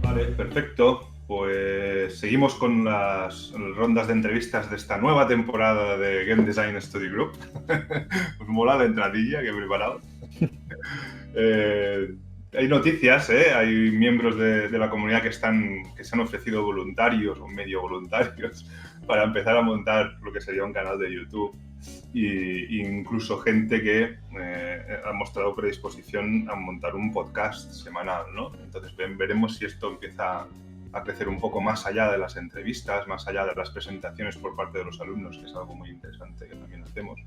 Vale, perfecto. Pues seguimos con las rondas de entrevistas de esta nueva temporada de Game Design Study Group. Pues mola la entradilla que he preparado. Hay noticias, hay miembros de la comunidad que se han ofrecido voluntarios o medio voluntarios para empezar a montar lo que sería un canal de YouTube. Y incluso gente que ha mostrado predisposición a montar un podcast semanal, ¿no? Entonces veremos si esto empieza a crecer un poco más allá de las entrevistas, más allá de las presentaciones por parte de los alumnos, que es algo muy interesante que también hacemos,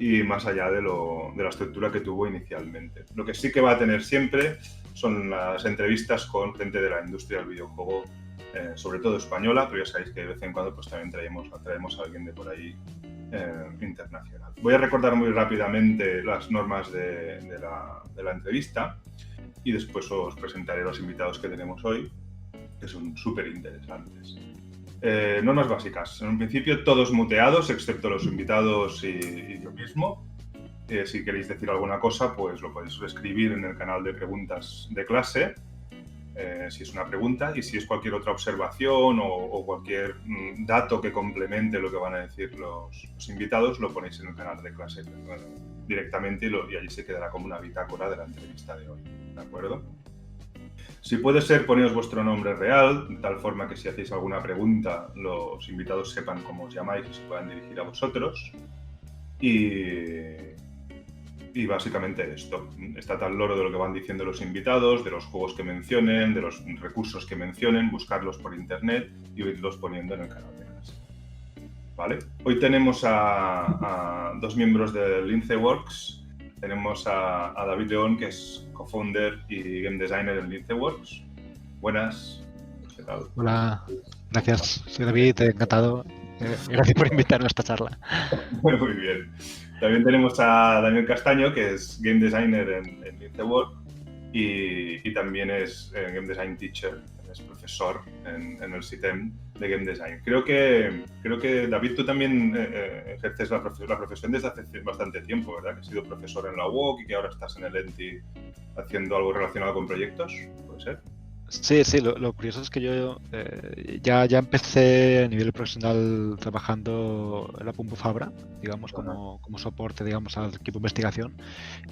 y más allá de la estructura que tuvo inicialmente. Lo que sí que va a tener siempre son las entrevistas con gente de la industria del videojuego, sobre todo española, pero ya sabéis que de vez en cuando pues también traemos a alguien de por ahí internacional. Voy a recordar muy rápidamente las normas de la entrevista y después os presentaré los invitados que tenemos hoy, que son súper interesantes. Normas básicas. En un principio todos muteados, excepto los invitados y yo mismo. Si queréis decir alguna cosa, pues lo podéis escribir en el canal de preguntas de clase, si es una pregunta, y si es cualquier otra observación o cualquier dato que complemente lo que van a decir los invitados, lo ponéis en el canal de clase directamente y allí se quedará como una bitácora de la entrevista de hoy. ¿De acuerdo? Si puede ser, poneos vuestro nombre real, de tal forma que si hacéis alguna pregunta, los invitados sepan cómo os llamáis y se puedan dirigir a vosotros. Y básicamente esto. Está al loro de lo que van diciendo los invitados, de los juegos que mencionen, de los recursos que mencionen, buscarlos por internet y irlos poniendo en el canal de clase. ¿Vale? Hoy tenemos a dos miembros de LinceWorks. Tenemos a David León, que es co-founder y game designer en LinceWorks. Buenas, ¿qué tal? Hola, gracias. Soy David, encantado. Gracias por invitarme a esta charla. Muy bien. También tenemos a Daniel Castaño, que es game designer en LinceWorks y también es game design teacher, es profesor en el CITEM de game design. Creo que David, tú también ejerces la profesión desde hace bastante tiempo, ¿verdad? Que has sido profesor en la UOC y que ahora estás en el ENTI haciendo algo relacionado con proyectos, ¿puede ser? Sí, lo curioso es que yo ya empecé a nivel profesional trabajando en la Pumpo Fabra, digamos, como soporte, digamos, al equipo de investigación.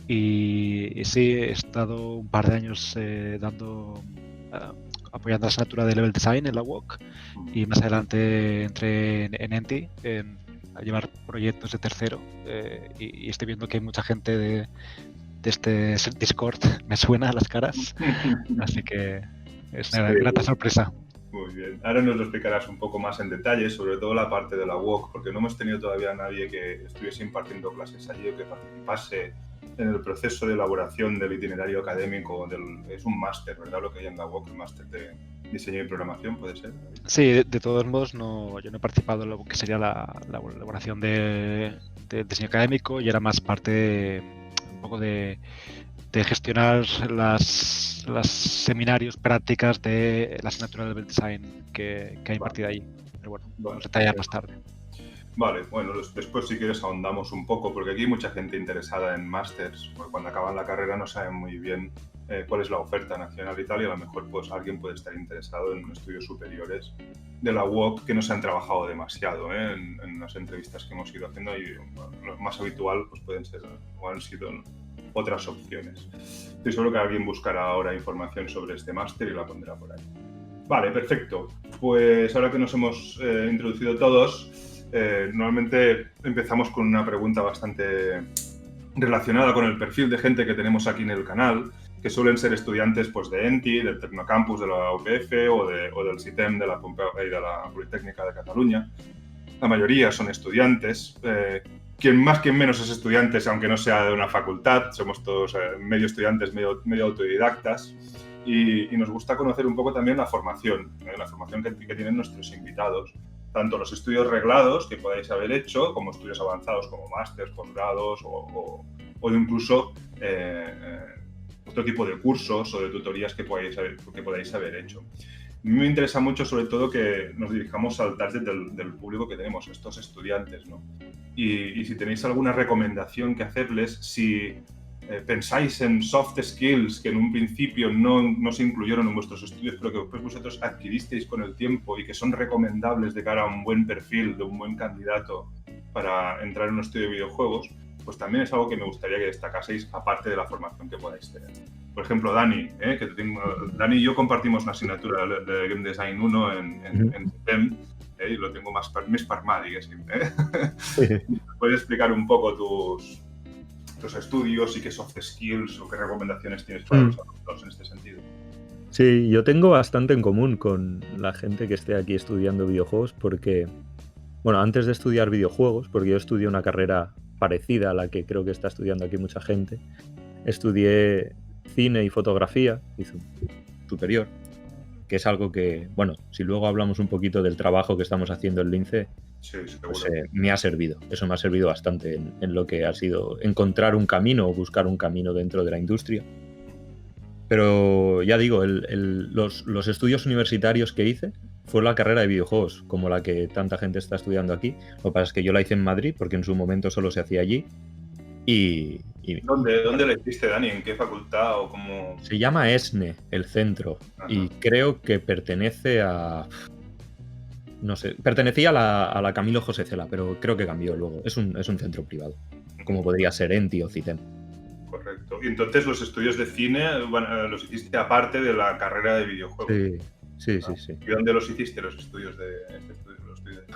Y sí, he estado un par de años apoyando la asignatura de Level Design en la UOC y más adelante entré en ENTI a llevar proyectos de tercero y estoy viendo que hay mucha gente de este Discord me suena a las caras, así que es una grata sorpresa. Muy bien. Ahora nos lo explicarás un poco más en detalle, sobre todo la parte de la UOC, porque no hemos tenido todavía a nadie que estuviese impartiendo clases allí o que participase en el proceso de elaboración del itinerario académico. Es un máster, ¿verdad? Lo que hay en la UOC, el máster de diseño y programación, ¿puede ser? Sí, de todos modos, yo no he participado en lo que sería la elaboración de diseño académico y era más parte un poco de gestionar las seminarios, prácticas de la asignatura de Level Design que hay impartida allí. Pero bueno, vamos a detallar más tarde. Vale, bueno, después si quieres ahondamos un poco, porque aquí hay mucha gente interesada en másters, porque cuando acaban la carrera no saben muy bien cuál es la oferta nacional y tal, y a lo mejor pues alguien puede estar interesado en estudios superiores de la UOC que no se han trabajado demasiado en las entrevistas que hemos ido haciendo y bueno, lo más habitual pues pueden ser o han sido otras opciones. Estoy seguro que alguien buscará ahora información sobre este máster y la pondrá por ahí. Vale, perfecto. Pues ahora que nos hemos introducido todos, normalmente empezamos con una pregunta bastante relacionada con el perfil de gente que tenemos aquí en el canal, que suelen ser estudiantes pues, de ENTI, del Tecnocampus de la UPF o del CITEM de la Pompeu y de la Politécnica de Cataluña. La mayoría son estudiantes. Quien más, quien menos es estudiantes, aunque no sea de una facultad. Somos todos medio estudiantes, medio autodidactas. Y nos gusta conocer un poco también la formación que tienen nuestros invitados. Tanto los estudios reglados que podáis haber hecho, como estudios avanzados como másters, posgrados o incluso otro tipo de cursos o de tutorías que podáis haber hecho. mí me interesa mucho, sobre todo, que nos dirijamos al target del público que tenemos, estos estudiantes, ¿no? Y si tenéis alguna recomendación que hacerles, si pensáis en soft skills que en un principio no se incluyeron en vuestros estudios, pero que después vosotros adquiristeis con el tiempo y que son recomendables de cara a un buen perfil, de un buen candidato para entrar en un estudio de videojuegos, pues también es algo que me gustaría que destacaseis, aparte de la formación que podáis tener. Por ejemplo, Dani, Dani y yo compartimos una asignatura de Game Design 1 en STEM, y lo tengo más parmà, diguéssim. ¿Puedes explicar un poco tus estudios y qué soft skills o qué recomendaciones tienes para los alumnos en este sentido? Sí, yo tengo bastante en común con la gente que esté aquí estudiando videojuegos porque, bueno, antes de estudiar videojuegos, porque yo estudié una carrera parecida a la que creo que está estudiando aquí mucha gente, estudié cine y fotografía, hice un superior, que es algo que, bueno, si luego hablamos un poquito del trabajo que estamos haciendo en Lince, sí, pues me ha servido. Eso me ha servido bastante en lo que ha sido encontrar un camino o buscar un camino dentro de la industria. Pero ya digo, los estudios universitarios que hice fue la carrera de videojuegos, como la que tanta gente está estudiando aquí. Lo que pasa es que yo la hice en Madrid, porque en su momento solo se hacía allí. ¿Dónde la hiciste, Dani? ¿En qué facultad o cómo? Se llama ESNE, el centro, y creo que pertenece a... No sé, pertenecía a la Camilo José Cela, pero creo que cambió luego. Es un centro privado, como podría ser ENTI o CITEM. Correcto. Y entonces los estudios de cine los hiciste aparte de la carrera de videojuegos. Sí. ¿Y dónde los hiciste los estudios de cine?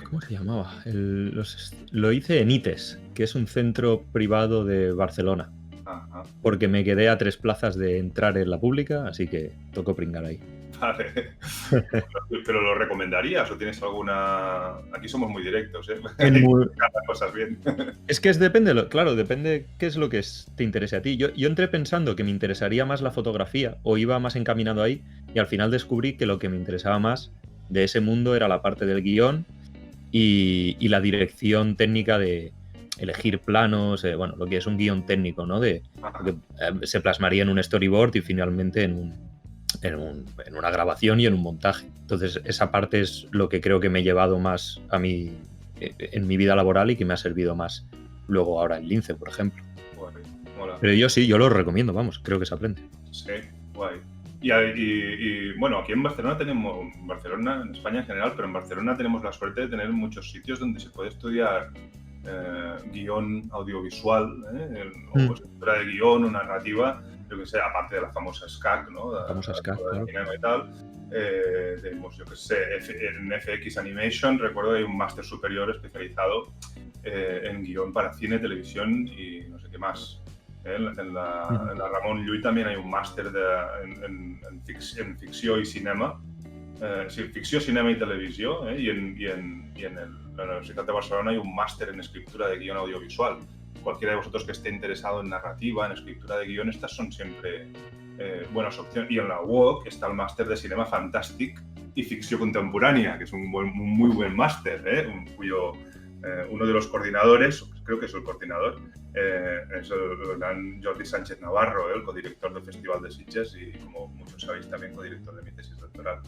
¿Cómo se llamaba? Lo hice en ITES, que es un centro privado de Barcelona. Ajá. Porque me quedé a 3 plazas de entrar en la pública, así que tocó pringar ahí. Vale. ¿Pero lo recomendarías o tienes alguna...? Aquí somos muy directos, ¿eh? Hay que hacer las cosas bien. Es que depende, claro, depende qué es lo que te interese a ti. Yo entré pensando que me interesaría más la fotografía o iba más encaminado ahí y al final descubrí que lo que me interesaba más de ese mundo era la parte del guión y la dirección técnica de elegir planos, bueno, lo que es un guión técnico, ¿no? Lo que se plasmaría en un storyboard y finalmente en una grabación y en un montaje. Entonces, esa parte es lo que creo que me he llevado más a mí en mi vida laboral y que me ha servido más luego ahora en Lince, por ejemplo. Mola. Pero yo lo recomiendo, vamos, creo que se aprende. Sí, guay. Y bueno, aquí en Barcelona en España en general, pero en Barcelona tenemos la suerte de tener muchos sitios donde se puede estudiar guión audiovisual, o escritura de guión o narrativa, yo que sé, aparte de la famosa SCAC, ¿no? La famosa SCAC, claro. Y tal. Tenemos, yo que sé, en FX Animation, recuerdo que hay un máster superior especializado en guión para cine, televisión y no sé qué más. En la Ramon Llull también hay un máster en ficció i cinema. Ficció, cinema i televisió, y en la Universitat de Barcelona hay un máster en escritura de guión audiovisual. Cualquiera de vosotros que esté interesado en narrativa, en escritura de guión, estas son siempre buenas opciones. Y en la UOC está el máster de cinema fantàstic y ficció contemporánea, que es un muy buen máster, cuyo uno de los coordinadores, creo que es el coordinador, es el gran Jordi Sánchez Navarro, el codirector del Festival de Sitges y, como muchos sabéis, también codirector de mi tesis doctoral.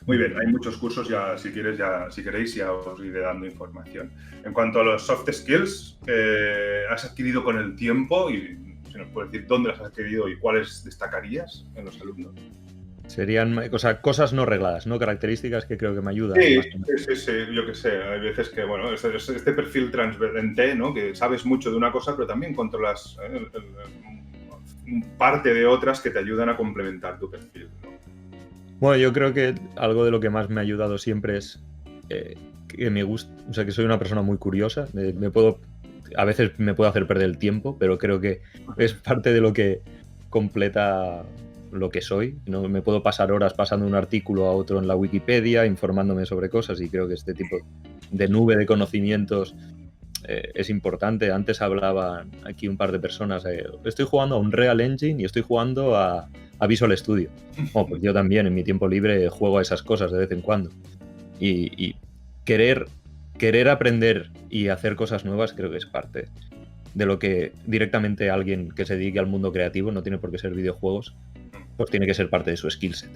Muy bien, hay muchos cursos, si queréis, ya os iré dando información. En cuanto a los soft skills que has adquirido con el tiempo, y si nos puedes decir dónde las has adquirido y cuáles destacarías en los alumnos. Serían cosas no regladas, ¿no? Características que creo que me ayudan. Sí, yo qué sé. Hay veces que, bueno, este perfil transversal, ¿no? Que sabes mucho de una cosa, pero también controlas parte de otras que te ayudan a complementar tu perfil, ¿no? Bueno, yo creo que algo de lo que más me ha ayudado siempre es que me gusta, o sea, que soy una persona muy curiosa. A veces me puedo hacer perder el tiempo, pero creo que es parte de lo que completa lo que soy. No me puedo pasar horas pasando un artículo a otro en la Wikipedia, informándome sobre cosas, y creo que este tipo de nube de conocimientos es importante. Antes hablaban aquí un par de personas, estoy jugando a un Unreal Engine y estoy jugando a Visual Studio. Bueno, pues yo también en mi tiempo libre juego a esas cosas de vez en cuando. Y querer aprender y hacer cosas nuevas creo que es parte de lo que directamente alguien que se dedique al mundo creativo, no tiene por qué ser videojuegos, pues tiene que ser parte de su skill set.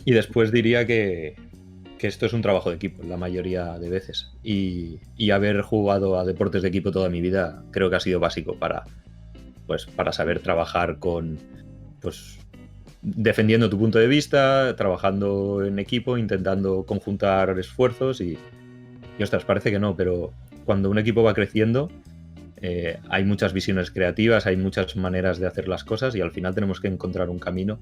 Y después diría que esto es un trabajo de equipo la mayoría de veces. Y haber jugado a deportes de equipo toda mi vida creo que ha sido básico para saber trabajar con, pues, defendiendo tu punto de vista, trabajando en equipo, intentando conjuntar esfuerzos y ostras, parece que no, pero cuando un equipo va creciendo hay muchas visiones creativas, hay muchas maneras de hacer las cosas y al final tenemos que encontrar un camino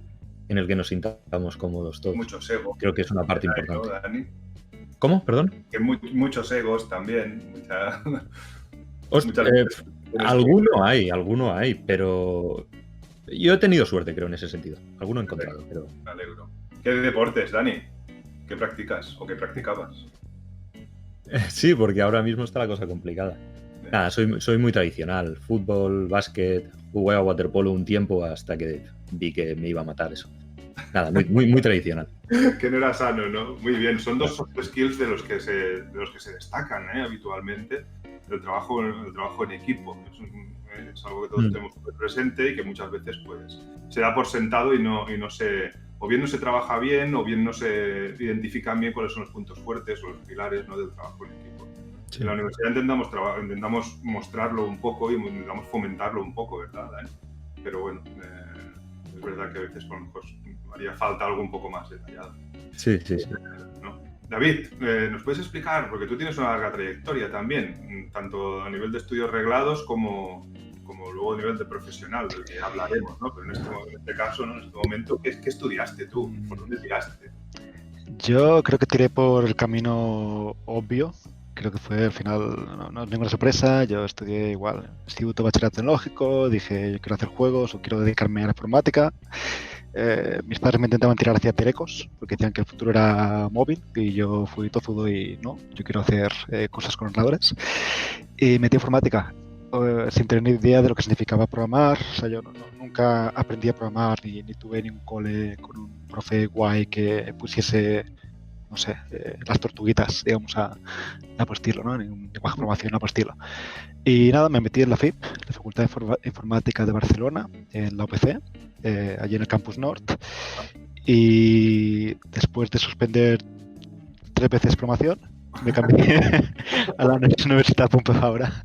en el que nos sintamos cómodos todos. Muchos egos. Creo que es una parte importante. ¿No, Dani? ¿Cómo? ¿Perdón? Que muchos egos también. Alguno hay, pero yo he tenido suerte, creo, en ese sentido. Alguno he encontrado, pero... Me alegro. ¿Qué deportes, Dani? ¿Qué practicas o qué practicabas? Sí, porque ahora mismo está la cosa complicada. Nada, soy muy tradicional. Fútbol, básquet, jugué a waterpolo un tiempo hasta que vi que me iba a matar eso. Nada, muy tradicional. Que no era sano, ¿no? Muy bien. Son dos soft skills de los que se destacan habitualmente. El trabajo en equipo. Es algo que todos tenemos muy presente y que muchas veces pues se da por sentado y no se... O bien no se trabaja bien, o bien no se identifican bien cuáles son los puntos fuertes o los pilares, ¿no?, del trabajo en equipo. Sí. En la universidad intentamos mostrarlo un poco y intentamos fomentarlo un poco, ¿verdad, Dani? Pero bueno, es verdad que a veces haría falta algo un poco más detallado. Sí. ¿No? David, ¿nos puedes explicar? Porque tú tienes una larga trayectoria también, tanto a nivel de estudios reglados como luego a nivel de profesional, del que hablaremos, ¿no? Pero en este caso, ¿no?, en este momento, ¿qué estudiaste tú? ¿Por dónde tiraste? Yo creo que tiré por el camino obvio. Creo que fue al final, no es ninguna sorpresa. Yo estudié igual, Instituto Bachillerato Tecnológico, dije yo quiero hacer juegos o quiero dedicarme a la informática. Mis padres me intentaban tirar hacia telecos porque decían que el futuro era móvil y yo fui tozudo y no, yo quiero hacer cosas con ordenadores. Y metí informática sin tener ni idea de lo que significaba programar. O sea, yo nunca aprendí a programar ni tuve ningún cole con un profe guay que pusiese, no sé, las tortuguitas, digamos, a por estilo, ¿no? En un lenguaje de programación a por estilo. Y nada, me metí en la FIP, la Facultad de Informática de Barcelona, en la UPC, allí en el Campus Nord. Y después de suspender 3 veces programación, me cambié a la Universitat Pompeu Fabra.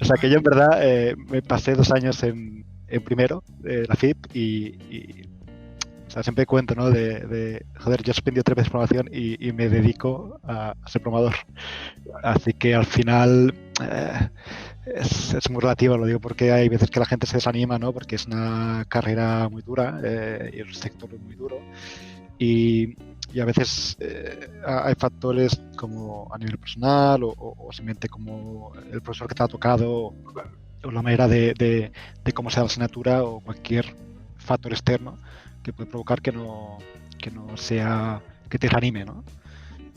O sea que yo en verdad me pasé 2 años en primero de la FIP y o sea, siempre cuento, ¿no? Joder, yo he suspendido 3 veces programación y me dedico a ser programador. Así que al final es muy relativo, lo digo porque hay veces que la gente se desanima, ¿no? Porque es una carrera muy dura y el sector es muy duro. Y a veces hay factores como a nivel personal o simplemente como el profesor que te ha tocado o la manera de cómo sea la asignatura o cualquier factor externo que puede provocar que no sea, que te desanime, ¿no?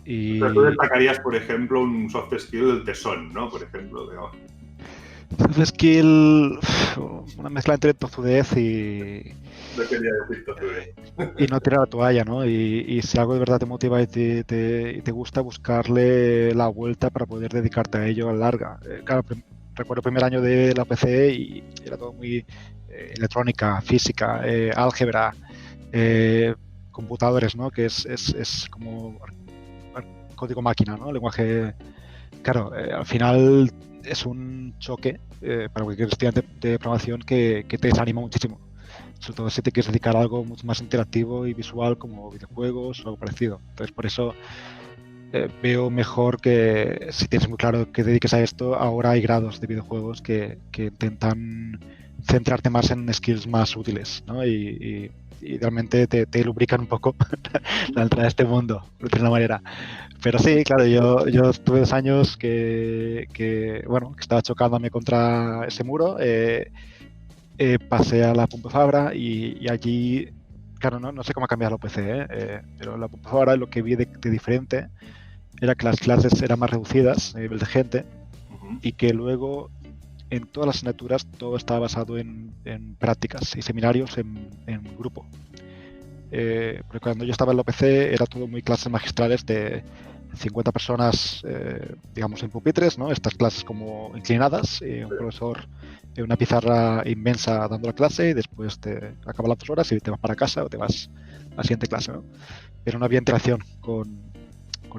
Pero tú destacarías, por ejemplo, un soft skill del tesón, ¿no? Por ejemplo, digamos. Soft skill, una mezcla entre tozudez y... No quería decir tozudez. Y no tirar la toalla, ¿no? Y si algo de verdad te motiva y te gusta, buscarle la vuelta para poder dedicarte a ello a la larga. Claro, recuerdo el primer año de la UPC y era todo muy electrónica, física, álgebra, computadores, ¿no? Que es como código máquina, ¿no? Lenguaje... Claro, al final es un choque para cualquier estudiante de programación que te desanima muchísimo. Sobre todo si te quieres dedicar a algo mucho más interactivo y visual como videojuegos o algo parecido. Entonces, por eso veo mejor que si tienes muy claro que dediques a esto, ahora hay grados de videojuegos que intentan centrarte más en skills más útiles, ¿no? Y realmente te lubrican un poco la entrada a este mundo, de alguna manera. Pero sí, claro, yo tuve 2 años que estaba chocándome contra ese muro. Pasé a la Pompeu Fabra y allí, claro, no sé cómo ha cambiado la UPC, pero la Pompeu Fabra lo que vi de diferente era que las clases eran más reducidas a nivel de gente y que luego en todas las asignaturas todo estaba basado en prácticas y seminarios en grupo. Porque cuando yo estaba en la UPC era todo muy clases magistrales de 50 personas, digamos, en pupitres, ¿no? Estas clases como inclinadas, un profesor en una pizarra inmensa dando la clase y después te acabas las 2 horas y te vas para casa o te vas a la siguiente clase, ¿no? Pero no había interacción con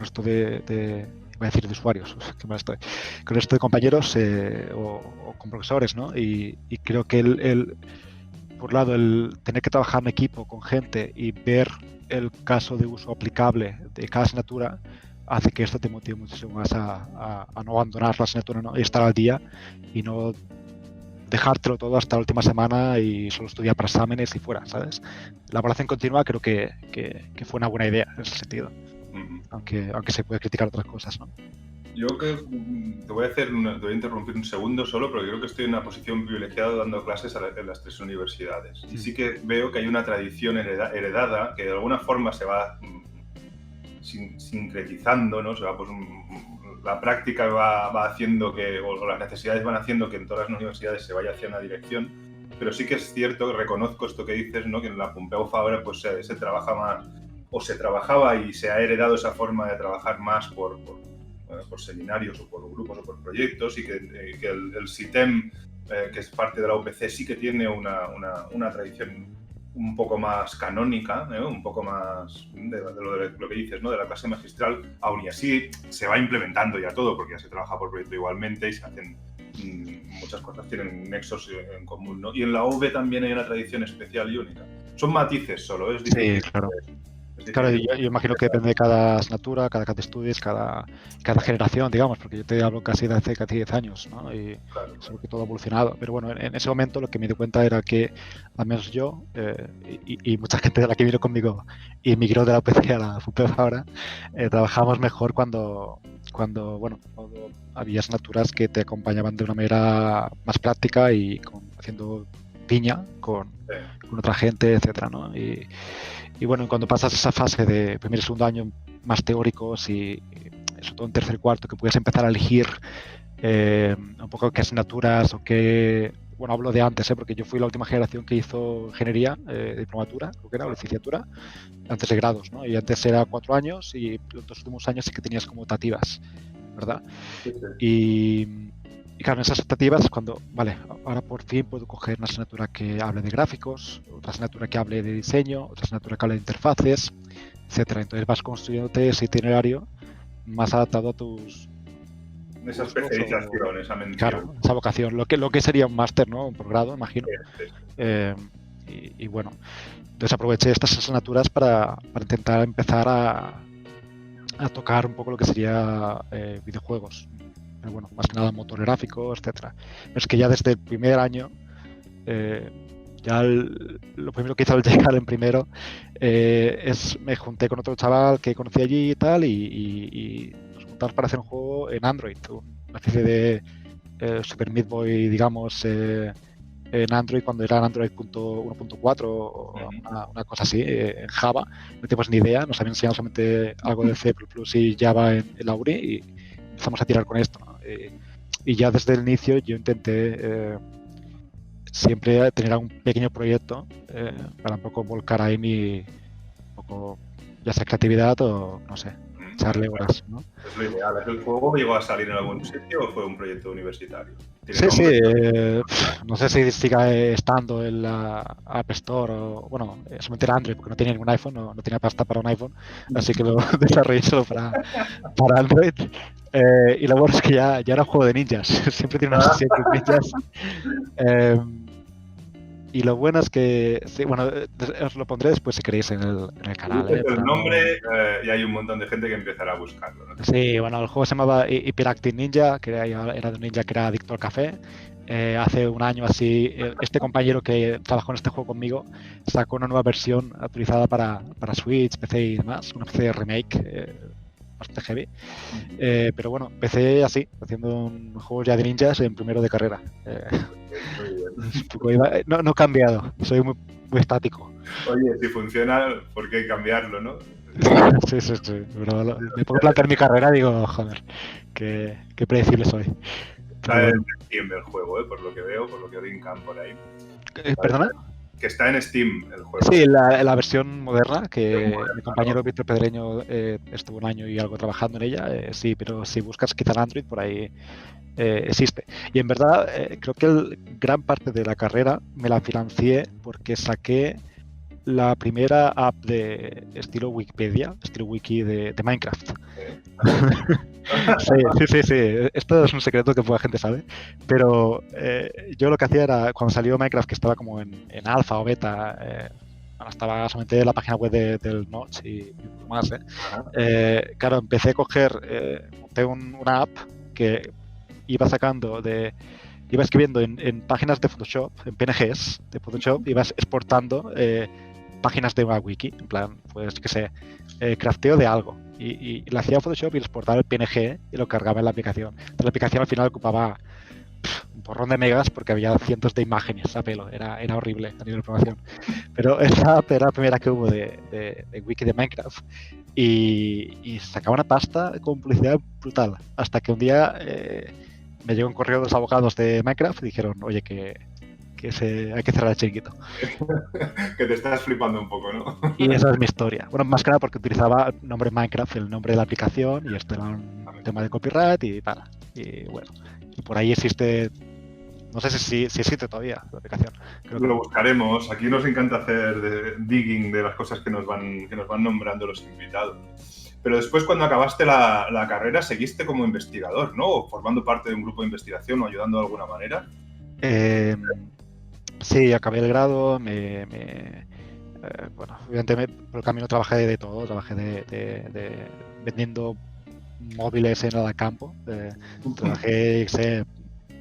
esto voy a decir de usuarios, qué mal estoy, con esto de compañeros o con profesores, ¿no? Y creo que por un lado, el tener que trabajar en equipo con gente y ver el caso de uso aplicable de cada asignatura hace que esto te motive muchísimo más a no abandonar la asignatura, ¿no? Y estar al día y no dejártelo todo hasta la última semana y solo estudiar para exámenes y fuera, ¿sabes? La evaluación continua creo que fue una buena idea en ese sentido, aunque se puede criticar otras cosas, ¿no? Yo te voy a interrumpir un segundo solo, porque creo que estoy en una posición privilegiada dando clases en las 3 universidades. Y sí que veo que hay una tradición heredada que de alguna forma se va sincretizando, ¿no? La práctica va haciendo o las necesidades van haciendo que en todas las universidades se vaya hacia una dirección. Pero sí que es cierto, reconozco esto que dices, ¿no? Que en la Pompeu Fabra pues se trabaja más, o se trabajaba y se ha heredado esa forma de trabajar más por seminarios o por grupos o por proyectos, y que el CITEM, que es parte de la UPC, sí que tiene una tradición un poco más canónica, un poco de lo que dices, ¿no? De la clase magistral. Aún y así se va implementando ya todo, porque ya se trabaja por proyecto igualmente y se hacen muchas cosas, tienen nexos en común, ¿no? Y en la UV también hay una tradición especial y única. Son matices solo, es difícil. Sí, claro. Claro, yo imagino que depende de cada asignatura, cada de estudios, cada generación, digamos, porque yo te hablo casi de hace casi 10 años, ¿no? Y claro, creo que todo ha evolucionado. Pero bueno, en ese momento lo que me di cuenta era que, al menos yo, y mucha gente de la que vino conmigo y migró de la UPC a la FUPEF ahora, trabajamos mejor cuando había asignaturas que te acompañaban de una manera más práctica y haciendo piña con otra gente, etcétera, ¿no? Y bueno, cuando pasas esa fase de primer y segundo año más teóricos y sobre todo en tercer y cuarto, que puedes empezar a elegir un poco qué asignaturas o qué... Bueno, hablo de antes, porque yo fui la última generación que hizo ingeniería, diplomatura, creo que era, o licenciatura, antes de grados, ¿no? Y antes era 4 años y los 2 últimos años sí que tenías como optativas, ¿verdad? Sí. Y claro, en esas optativas es cuando, vale, ahora por fin puedo coger una asignatura que hable de gráficos, otra asignatura que hable de diseño, otra asignatura que hable de interfaces, etcétera. Entonces vas construyéndote ese itinerario más adaptado a tus... Esa especialización, esa mención. Claro, esa vocación, lo que sería un máster, ¿no? Un posgrado, imagino. Sí. Y bueno, entonces aproveché estas asignaturas para intentar empezar a tocar un poco lo que sería videojuegos. Pero bueno, más que nada motor gráfico, etcétera. Es que ya desde el primer año, lo primero que hice al llegar en primero me junté con otro chaval que conocí allí y tal, y nos juntamos para hacer un juego en Android, una especie de Super Meat Boy, digamos, en Android cuando era Android 1.4 o una cosa así, en Java. No teníamos ni idea, nos habían enseñado solamente algo de C++ y Java en la uni y empezamos a tirar con esto, ¿no? Y ya desde el inicio yo intenté siempre tener un pequeño proyecto para un poco volcar ahí un poco, ya sea creatividad o no sé, echarle horas, ¿no? Es lo ideal. ¿El juego llegó a salir en algún sitio o fue un proyecto universitario? Sí, no sé si sigue estando en la App Store o, bueno, solamente era Android porque no tenía ningún iPhone, no tenía pasta para un iPhone, así que lo desarrollé solo para Android. Y lo bueno es que ya era un juego de ninjas, siempre tiene una sesión de ninjas. Y lo bueno es que, sí, bueno, os lo pondré después si queréis en el canal. El nombre y hay un montón de gente que empezará a buscarlo, ¿no? Sí, bueno, el juego se llamaba Hyperactive Ninja, que era de un ninja que era adicto al café. Hace un año así, este compañero que trabajó en este juego conmigo sacó una nueva versión actualizada para Switch, PC y demás, una especie de remake bastante heavy. Pero bueno, empecé así, haciendo un juego ya de ninjas en primero de carrera. No he cambiado, soy muy estático. Oye, si funciona, ¿por qué cambiarlo, no? Sí. Pero me pongo a plantear mi carrera y digo, joder, qué predecible soy. Está en septiembre el juego, por lo que veo, por lo que brincan por ahí. ¿Perdona? que está en Steam el juego. Sí, la versión moderna, que mi compañero Víctor Pedreño estuvo un año y algo trabajando en ella, sí, pero si buscas quizá en Android, por ahí existe. Y en verdad, creo que gran parte de la carrera me la financié porque saqué la primera app de estilo Wikipedia, estilo wiki de Minecraft. Sí. Esto es un secreto que poca gente sabe. Pero yo lo que hacía era, cuando salió Minecraft, que estaba como en alfa o beta, estaba solamente en la página web del Notch y más. Claro, empecé a monté una app que iba sacando iba escribiendo en páginas de Photoshop, en PNGs de Photoshop, ibas exportando páginas de una wiki, en plan, pues, qué sé, crafteo de algo. Y lo hacía Photoshop y exportaba el PNG y lo cargaba en la aplicación. Entonces, la aplicación al final ocupaba un porrón de megas porque había cientos de imágenes a pelo. Era horrible a nivel de programación. Pero esa app era la primera que hubo de wiki de Minecraft. Y sacaba una pasta con publicidad brutal. Hasta que un día me llegó un correo de los abogados de Minecraft y dijeron, oye, que hay que cerrar el chiringuito. Que te estás flipando un poco, ¿no? Y esa es mi historia. Bueno, más que nada porque utilizaba el nombre Minecraft, el nombre de la aplicación, y esto era un tema de copyright y tal. Y bueno, y por ahí existe, no sé si existe todavía la aplicación. Creo que lo buscaremos. Aquí nos encanta hacer digging de las cosas que nos van nombrando los invitados. Pero después, cuando acabaste la carrera, seguiste como investigador, ¿no? O formando parte de un grupo de investigación o ayudando de alguna manera. Sí, acabé el grado, bueno, evidentemente por el camino trabajé de todo, trabajé de vendiendo móviles en el campo, trabajé,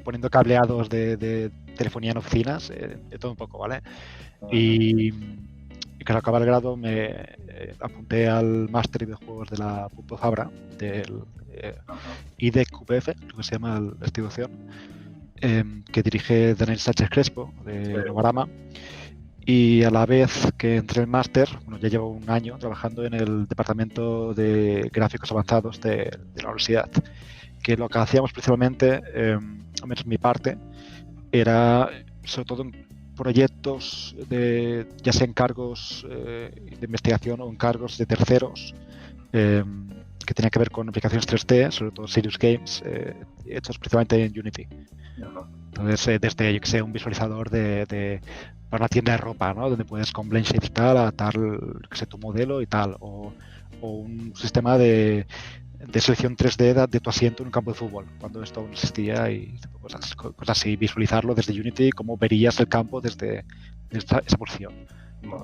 poniendo cableados de telefonía en oficinas, de todo un poco, ¿vale? Y al acabar el grado me apunté al máster de videojuegos de la Pompeu Fabra, del IDQPF, creo que se llama la institución, que dirige Daniel Sánchez Crespo, de Novarama, y a la vez que entré en el máster, bueno, ya llevo un año trabajando en el departamento de gráficos avanzados de la universidad, que lo que hacíamos principalmente, al menos mi parte, era sobre todo en proyectos ya sea encargos de investigación o encargos de terceros, que tenían que ver con aplicaciones 3D, sobre todo serious games, hechos principalmente en Unity. Entonces, desde, yo que sé, un visualizador para una tienda de ropa, ¿no? Donde puedes con blend shapes tal adaptar, que sé, tu modelo y tal, o un sistema de selección 3D de tu asiento en un campo de fútbol, cuando esto no existía, y cosas así, visualizarlo desde Unity, cómo verías el campo desde esa posición.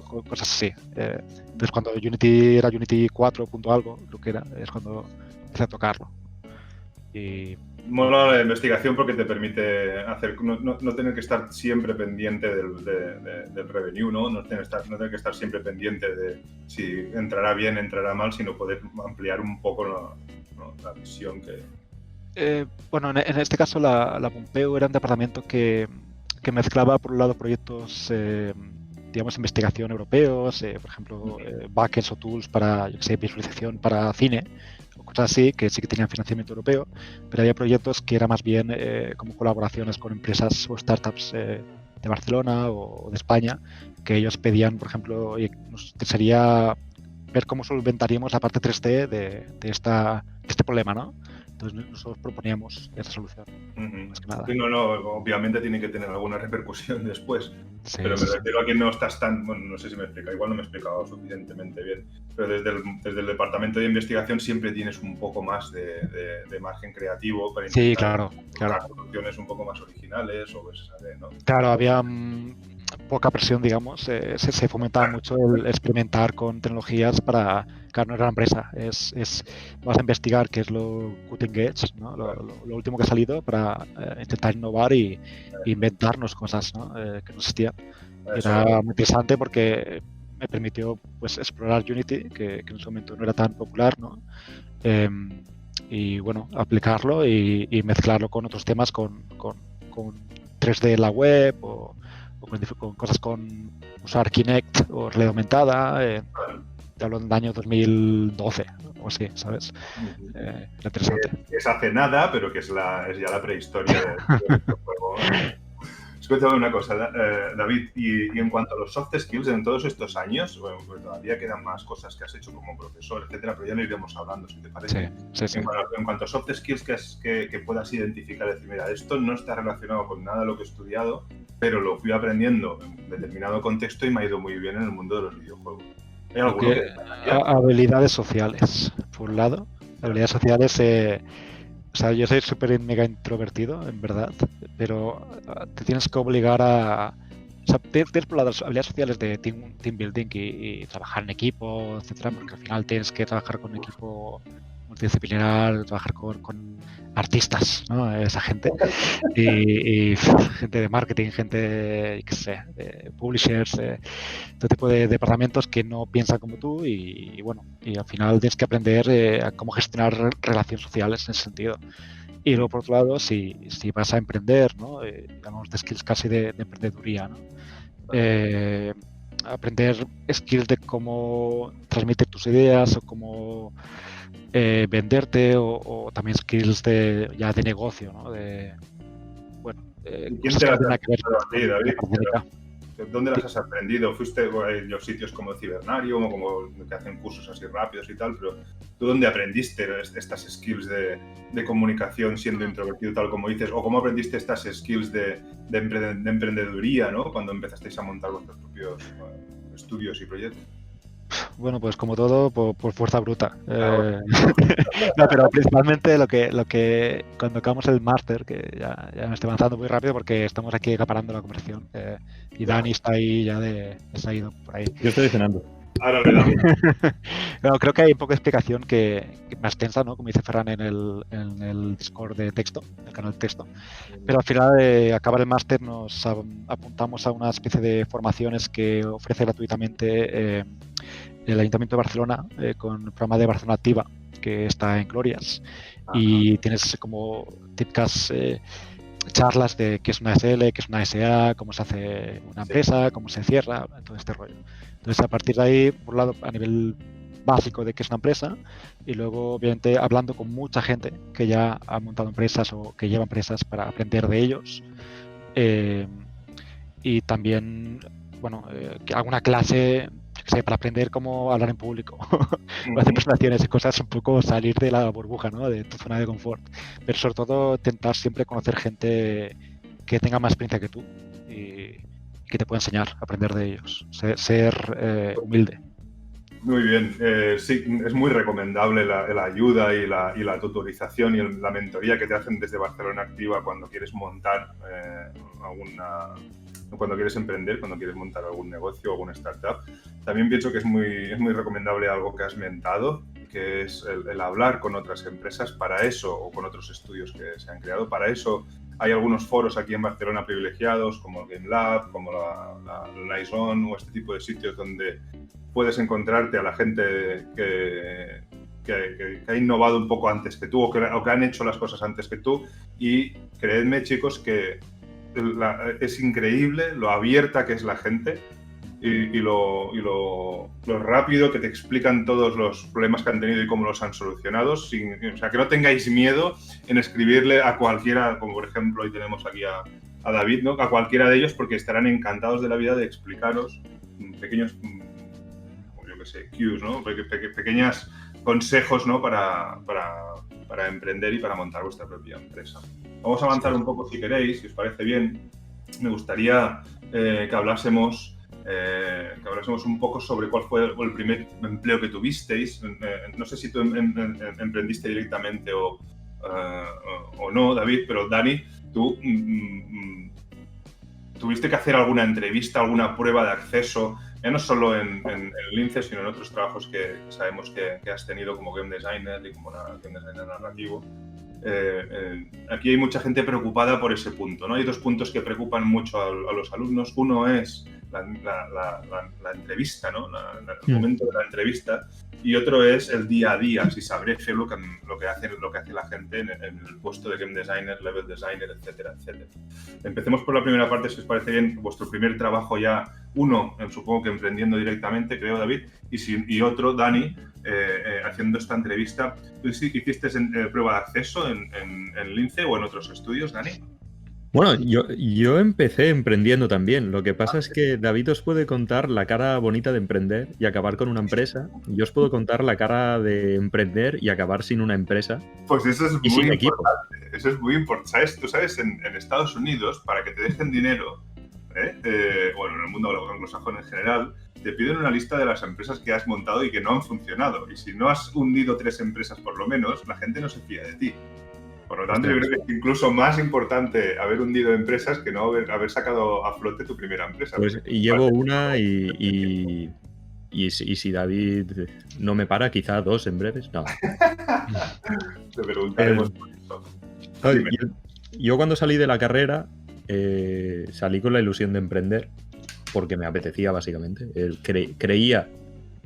Cosas así. Entonces, cuando Unity era Unity 4. algo, lo que era, es cuando empecé a tocarlo. Y mola la investigación porque te permite hacer no tener que estar siempre pendiente del revenue, ¿no? No tener que estar siempre pendiente de si entrará bien, entrará mal, sino poder ampliar un poco la visión que... bueno, en este caso la Pompeu era un departamento que mezclaba, por un lado, proyectos digamos, investigación europeos, por ejemplo, backends o tools para, yo que sé, visualización para cine, o cosas así, que sí que tenían financiamiento europeo, pero había proyectos que eran más bien como colaboraciones con empresas o startups de Barcelona o de España, que ellos pedían, por ejemplo, oye, nos interesaría ver cómo solventaríamos la parte 3D de este problema, ¿no? Entonces nosotros proponíamos esa solución. Más que nada. Sí, obviamente tiene que tener alguna repercusión después. Sí, pero me refiero a que no estás tan... Bueno, no sé si me explica, igual no me he explicado suficientemente bien. Pero desde el departamento de investigación siempre tienes un poco más de margen creativo para intentar buscar soluciones un poco más originales o ¿no? Claro, había poca presión, digamos. Se fomentaba mucho el experimentar con tecnologías para... Claro, no era una empresa, vas a investigar qué es lo cutting edge, ¿no? Lo último que ha salido para intentar innovar y inventarnos cosas, ¿no? Que no existían. Era muy interesante porque me permitió, pues, explorar Unity, que en ese momento no era tan popular, ¿no? Y bueno, aplicarlo y mezclarlo con otros temas, con 3D en la web o con cosas con usar Kinect o realidad aumentada. Te hablo del año 2012 o así, ¿sabes? Interesante. Es hace nada, pero que es ya la prehistoria del juego. Escúchame una cosa, David, y en cuanto a los soft skills, en todos estos años, bueno, pues todavía quedan más cosas que has hecho como profesor, etcétera, pero ya lo iremos hablando, si te parece. Sí. En cuanto a soft skills que puedas identificar, decir, mira, esto no está relacionado con nada de lo que he estudiado, pero lo fui aprendiendo en determinado contexto y me ha ido muy bien en el mundo de los videojuegos. ¿Hay alguno que habilidades sociales, por un lado. Habilidades sociales... O sea, yo soy súper mega introvertido, en verdad, pero te tienes que obligar a... O sea, tienes por las habilidades sociales de team building y trabajar en equipo, etcétera, porque al final tienes que trabajar con un equipo multidisciplinar, trabajar con artistas, ¿no? Esa gente. Y gente de marketing, gente, qué sé, de publishers, todo tipo de departamentos que no piensan como tú y bueno, y al final tienes que aprender a cómo gestionar relaciones sociales en ese sentido. Y luego, por otro lado, si vas a emprender, ¿no? Digamos, de skills casi de emprendeduría, ¿no? Aprender skills de cómo transmitir tus ideas o cómo venderte o también skills ya de negocio, ¿no? ¿Quién te las ha aprendido a ti, David? ¿Dónde las has aprendido? ¿Fuiste a los sitios como Cibernarium o como que hacen cursos así rápidos y tal? Pero ¿tú dónde aprendiste estas skills de comunicación siendo introvertido, tal como dices? ¿O cómo aprendiste estas skills de emprendeduría, ¿no? Cuando empezasteis a montar vuestros propios estudios y proyectos. Bueno, pues como todo, por fuerza bruta. No, pero principalmente lo que cuando acabamos el máster, que ya me estoy avanzando muy rápido porque estamos aquí acaparando la conversación, y Dani está ahí se ha ido por ahí. Yo estoy cenando. Ahora le damos. Bueno, creo que hay un poco de explicación que más tensa, ¿no? Como dice Ferran en el Discord de texto, el canal de texto. Pero al final de acabar el máster nos apuntamos a una especie de formaciones que ofrece gratuitamente el Ayuntamiento de Barcelona con el programa de Barcelona Activa, que está en Glorias. Ajá. Y tienes como típicas charlas de qué es una SL, qué es una SA, cómo se hace una empresa, cómo se cierra, todo este rollo. Entonces, a partir de ahí, por un lado, a nivel básico de qué es una empresa, y luego, obviamente, hablando con mucha gente que ya ha montado empresas o que lleva empresas para aprender de ellos. Y también, bueno, alguna clase para aprender cómo hablar en público, o hacer presentaciones y cosas, un poco salir de la burbuja, ¿no? De tu zona de confort. Pero sobre todo, intentar siempre conocer gente que tenga más experiencia que tú y que te pueda enseñar, aprender de ellos, ser humilde. Muy bien, sí, es muy recomendable la ayuda y la tutorización y la mentoría que te hacen desde Barcelona Activa cuando quieres montar cuando quieres emprender, cuando quieres montar algún negocio o alguna startup. También pienso que es muy recomendable algo que has mentado, que es el hablar con otras empresas para eso, o con otros estudios que se han creado. Para eso hay algunos foros aquí en Barcelona privilegiados, como el Game Lab, como la Nice On, o este tipo de sitios donde puedes encontrarte a la gente que ha innovado un poco antes que tú o que han hecho las cosas antes que tú. Y creedme, chicos, que es increíble lo abierta que es la gente y lo rápido que te explican todos los problemas que han tenido y cómo los han solucionado. O sea, que no tengáis miedo en escribirle a cualquiera, como por ejemplo hoy tenemos aquí a David, ¿no? A cualquiera de ellos, porque estarán encantados de la vida de explicaros pequeños, yo qué sé, cues, ¿no? Pequeños consejos, ¿no? para emprender y para montar vuestra propia empresa. Vamos a avanzar un poco, si queréis, si os parece bien. Me gustaría que hablásemos un poco sobre cuál fue el primer empleo que tuvisteis. No sé si tú emprendiste directamente o no, David, pero Dani, tú tuviste que hacer alguna entrevista, alguna prueba de acceso, ya no solo en Lince, sino en otros trabajos que sabemos que has tenido como game designer y como game designer narrativo. Aquí hay mucha gente preocupada por ese punto, ¿no? Hay dos puntos que preocupan mucho a los alumnos. Uno es la entrevista, ¿no? El momento de la entrevista, y otro es el día a día, si sabré hacer lo que hace la gente en el puesto de game designer, level designer, etcétera, etcétera. Empecemos por la primera parte, si os parece bien. Vuestro primer trabajo ya, uno, supongo que emprendiendo directamente, creo, David, y otro, Dani, haciendo esta entrevista. ¿Tú hiciste prueba de acceso en Lince o en otros estudios, Dani? Bueno, yo empecé emprendiendo también. Lo que pasa es que David os puede contar la cara bonita de emprender y acabar con una empresa. Y yo os puedo contar la cara de emprender y acabar sin una empresa Pues eso es y sin muy equipo. importante. Eso es muy importante. ¿Sabes? Tú sabes, en Estados Unidos, para que te dejen dinero, bueno, en el mundo anglosajón en general, te piden una lista de las empresas que has montado y que no han funcionado. Y si no has hundido 3 empresas por lo menos, la gente no se fía de ti. Por lo tanto, yo creo que es incluso más importante haber hundido empresas que no haber sacado a flote tu primera empresa. Pues llevo una y si David no me para, quizá 2 en breves. No. Te preguntaremos por eso. Yo cuando salí de la carrera salí con la ilusión de emprender porque me apetecía básicamente. Creía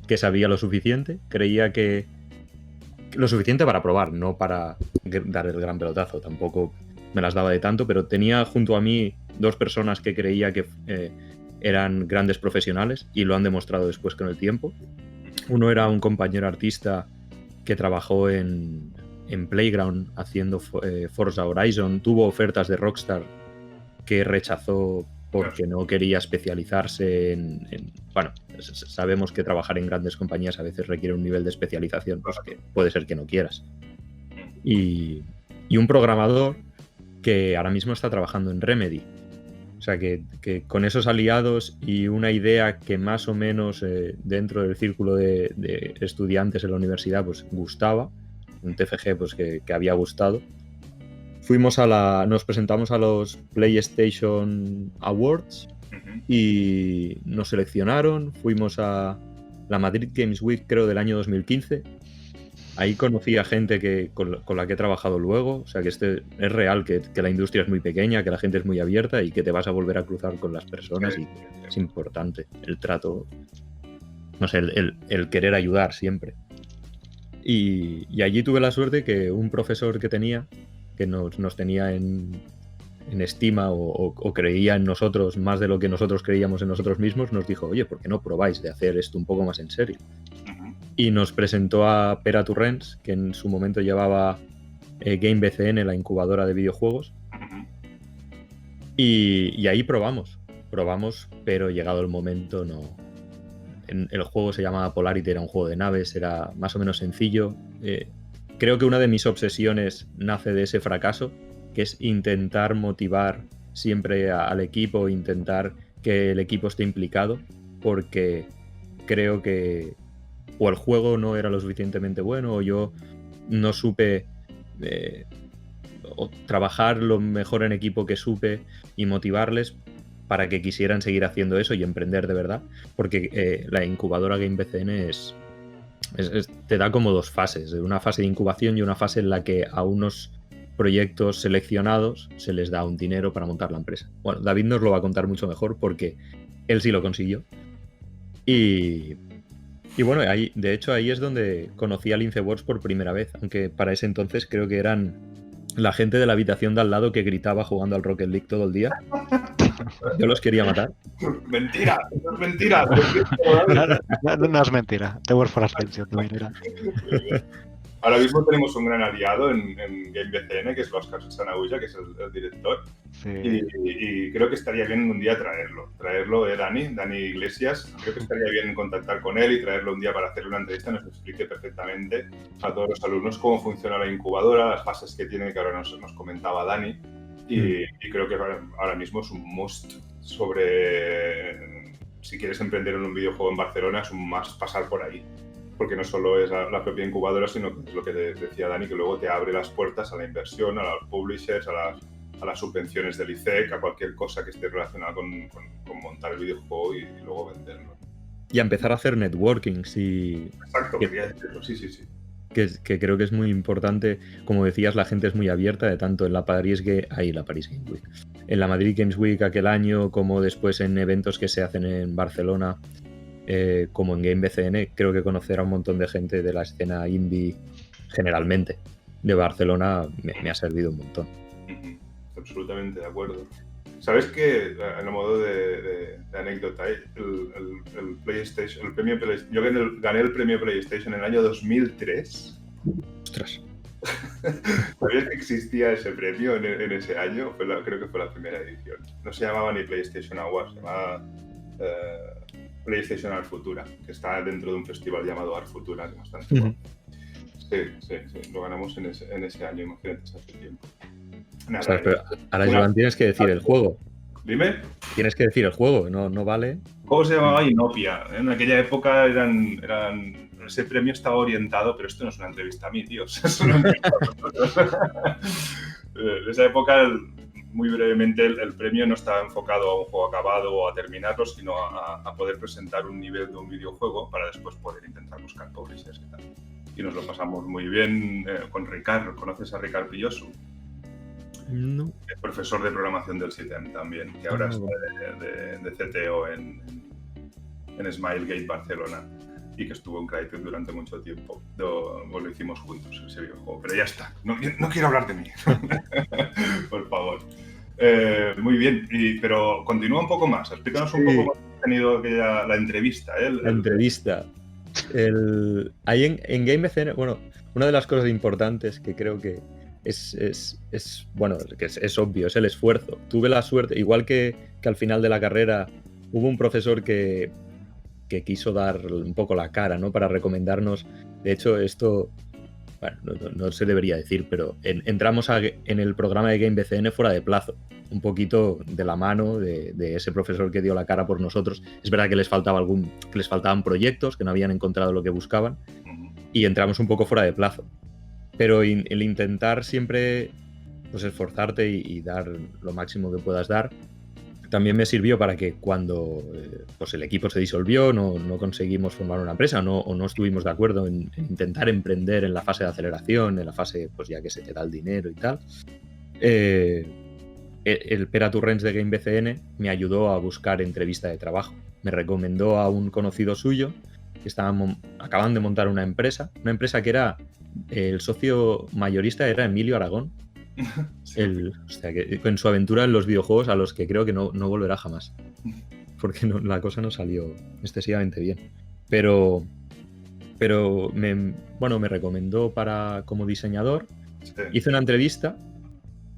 que sabía lo suficiente, creía que lo suficiente para probar, no para dar el gran pelotazo. Tampoco me las daba de tanto, pero tenía junto a mí 2 personas que creía que eran grandes profesionales y lo han demostrado después con el tiempo. Uno era un compañero artista que trabajó en Playground haciendo Forza Horizon, tuvo ofertas de Rockstar que rechazó porque no quería especializarse bueno, sabemos que trabajar en grandes compañías a veces requiere un nivel de especialización pues que puede ser que no quieras. Y un programador que ahora mismo está trabajando en Remedy. O sea, que con esos aliados y una idea que más o menos dentro del círculo de estudiantes en la universidad pues gustaba, un TFG pues que había gustado, nos presentamos a los PlayStation Awards y nos seleccionaron, fuimos a la Madrid Games Week creo del año 2015. Ahí conocí a gente con la que he trabajado luego, o sea que es real, que la industria es muy pequeña, que la gente es muy abierta y que te vas a volver a cruzar con las personas y es importante el trato, no sé, el querer ayudar siempre. Y allí tuve la suerte que un profesor que tenía, que nos tenía en estima o creía en nosotros más de lo que nosotros creíamos en nosotros mismos, nos dijo, oye, ¿por qué no probáis de hacer esto un poco más en serio? Y nos presentó a Pera Turrens, que en su momento llevaba Game BCN, la incubadora de videojuegos. Y ahí probamos, pero llegado el momento no. El juego se llamaba Polarity, era un juego de naves, era más o menos sencillo. Creo que una de mis obsesiones nace de ese fracaso, que es intentar motivar siempre al equipo, intentar que el equipo esté implicado, porque creo que o el juego no era lo suficientemente bueno o yo no supe o trabajar lo mejor en equipo que supe y motivarles para que quisieran seguir haciendo eso y emprender de verdad, porque la incubadora Game BCN te da como 2 fases, una fase de incubación y una fase en la que a unos proyectos seleccionados se les da un dinero para montar la empresa. Bueno, David nos lo va a contar mucho mejor porque él sí lo consiguió. Y bueno, de hecho ahí es donde conocí a Lince Wars por primera vez, aunque para ese entonces creo que eran la gente de la habitación de al lado que gritaba jugando al Rocket League todo el día. Yo los quería matar. ¡Mentira! ¡No es mentira! No es mentira. Te War for Ascension también era. Ahora mismo tenemos un gran aliado en Game BCN, que es Oscar Sanahuya, que es el director. Sí. Y creo que estaría bien un día traerlo Dani Iglesias. Creo que estaría bien contactar con él y traerlo un día para hacerle una entrevista y nos explique perfectamente a todos los alumnos cómo funciona la incubadora, las fases que tiene, que ahora nos comentaba Dani. Y creo que ahora mismo es un must sobre si quieres emprender en un videojuego en Barcelona, es un must pasar por ahí. Porque no solo es la propia incubadora, sino que es lo que decía Dani, que luego te abre las puertas a la inversión, a los publishers, a las subvenciones del ICEC, a cualquier cosa que esté relacionada con montar el videojuego y luego venderlo. Y a empezar a hacer networkings y... Exacto, quería decirlo, sí. Que creo que es muy importante. Como decías, la gente es muy abierta, de tanto en la Paris Game Week, en la Madrid Games Week aquel año, como después en eventos que se hacen en Barcelona, como en Game BCN. Creo que conocer a un montón de gente de la escena indie generalmente de Barcelona me ha servido un montón. Absolutamente de acuerdo. ¿Sabes que, en modo de anécdota, el PlayStation, el premio PlayStation, yo gané el premio PlayStation en el año 2003? Ostras. ¿Sabías que existía ese premio en ese año? Creo que fue la primera edición. No se llamaba ni PlayStation Awards, se llamaba PlayStation Art Futura, que está dentro de un festival llamado Art Futura, que es bastante bueno. Sí, lo ganamos en ese año, imagínate, hace tiempo. Nada, o sea, pero ahora, Joan, tienes que decir el juego. Dime. Tienes que decir el juego, no vale. El juego se llamaba Inopia. En aquella época ese premio estaba orientado, pero esto no es una entrevista a mí, tío. Es una entrevista a vosotros. En esa época, muy brevemente, el premio no estaba enfocado a un juego acabado o a terminarlo, sino a poder presentar un nivel de un videojuego para después poder intentar buscar publishers y tal. Y nos lo pasamos muy bien con Ricard. ¿Conoces a Ricard Pillosu? No. El profesor de programación del CITEM también, que ahora está de CTO en Smilegate Barcelona y que estuvo en Crytek durante mucho tiempo. Lo hicimos juntos ese videojuego, pero ya está. No quiero hablar de mí, por favor. Muy bien, pero continúa un poco más. Explícanos un poco cómo ha tenido la entrevista. La entrevista. Ahí en GameBCN, bueno, una de las cosas importantes que creo que es obvio, es el esfuerzo. Tuve la suerte, igual que al final de la carrera hubo un profesor que quiso dar un poco la cara, ¿no? Para recomendarnos. De hecho, esto, bueno, no se debería decir, pero entramos en el programa de GameBCN fuera de plazo, un poquito de la mano de ese profesor que dio la cara por nosotros. Es verdad que les faltaban proyectos, que no habían encontrado lo que buscaban, y entramos un poco fuera de plazo. Pero el intentar siempre pues esforzarte y dar lo máximo que puedas dar, también me sirvió para que cuando pues el equipo se disolvió, no conseguimos formar una empresa o no estuvimos de acuerdo en intentar emprender en la fase de aceleración, en la fase pues ya que se te da el dinero y tal, el Pere Torrents de GameBCN me ayudó a buscar entrevista de trabajo. Me recomendó a un conocido suyo que acaban de montar una empresa que era el socio mayorista era Emilio Aragón. Sí. O sea, que en su aventura en los videojuegos, a los que creo que no volverá jamás, porque la cosa no salió excesivamente bien. Pero me recomendó como diseñador. Sí. Hice una entrevista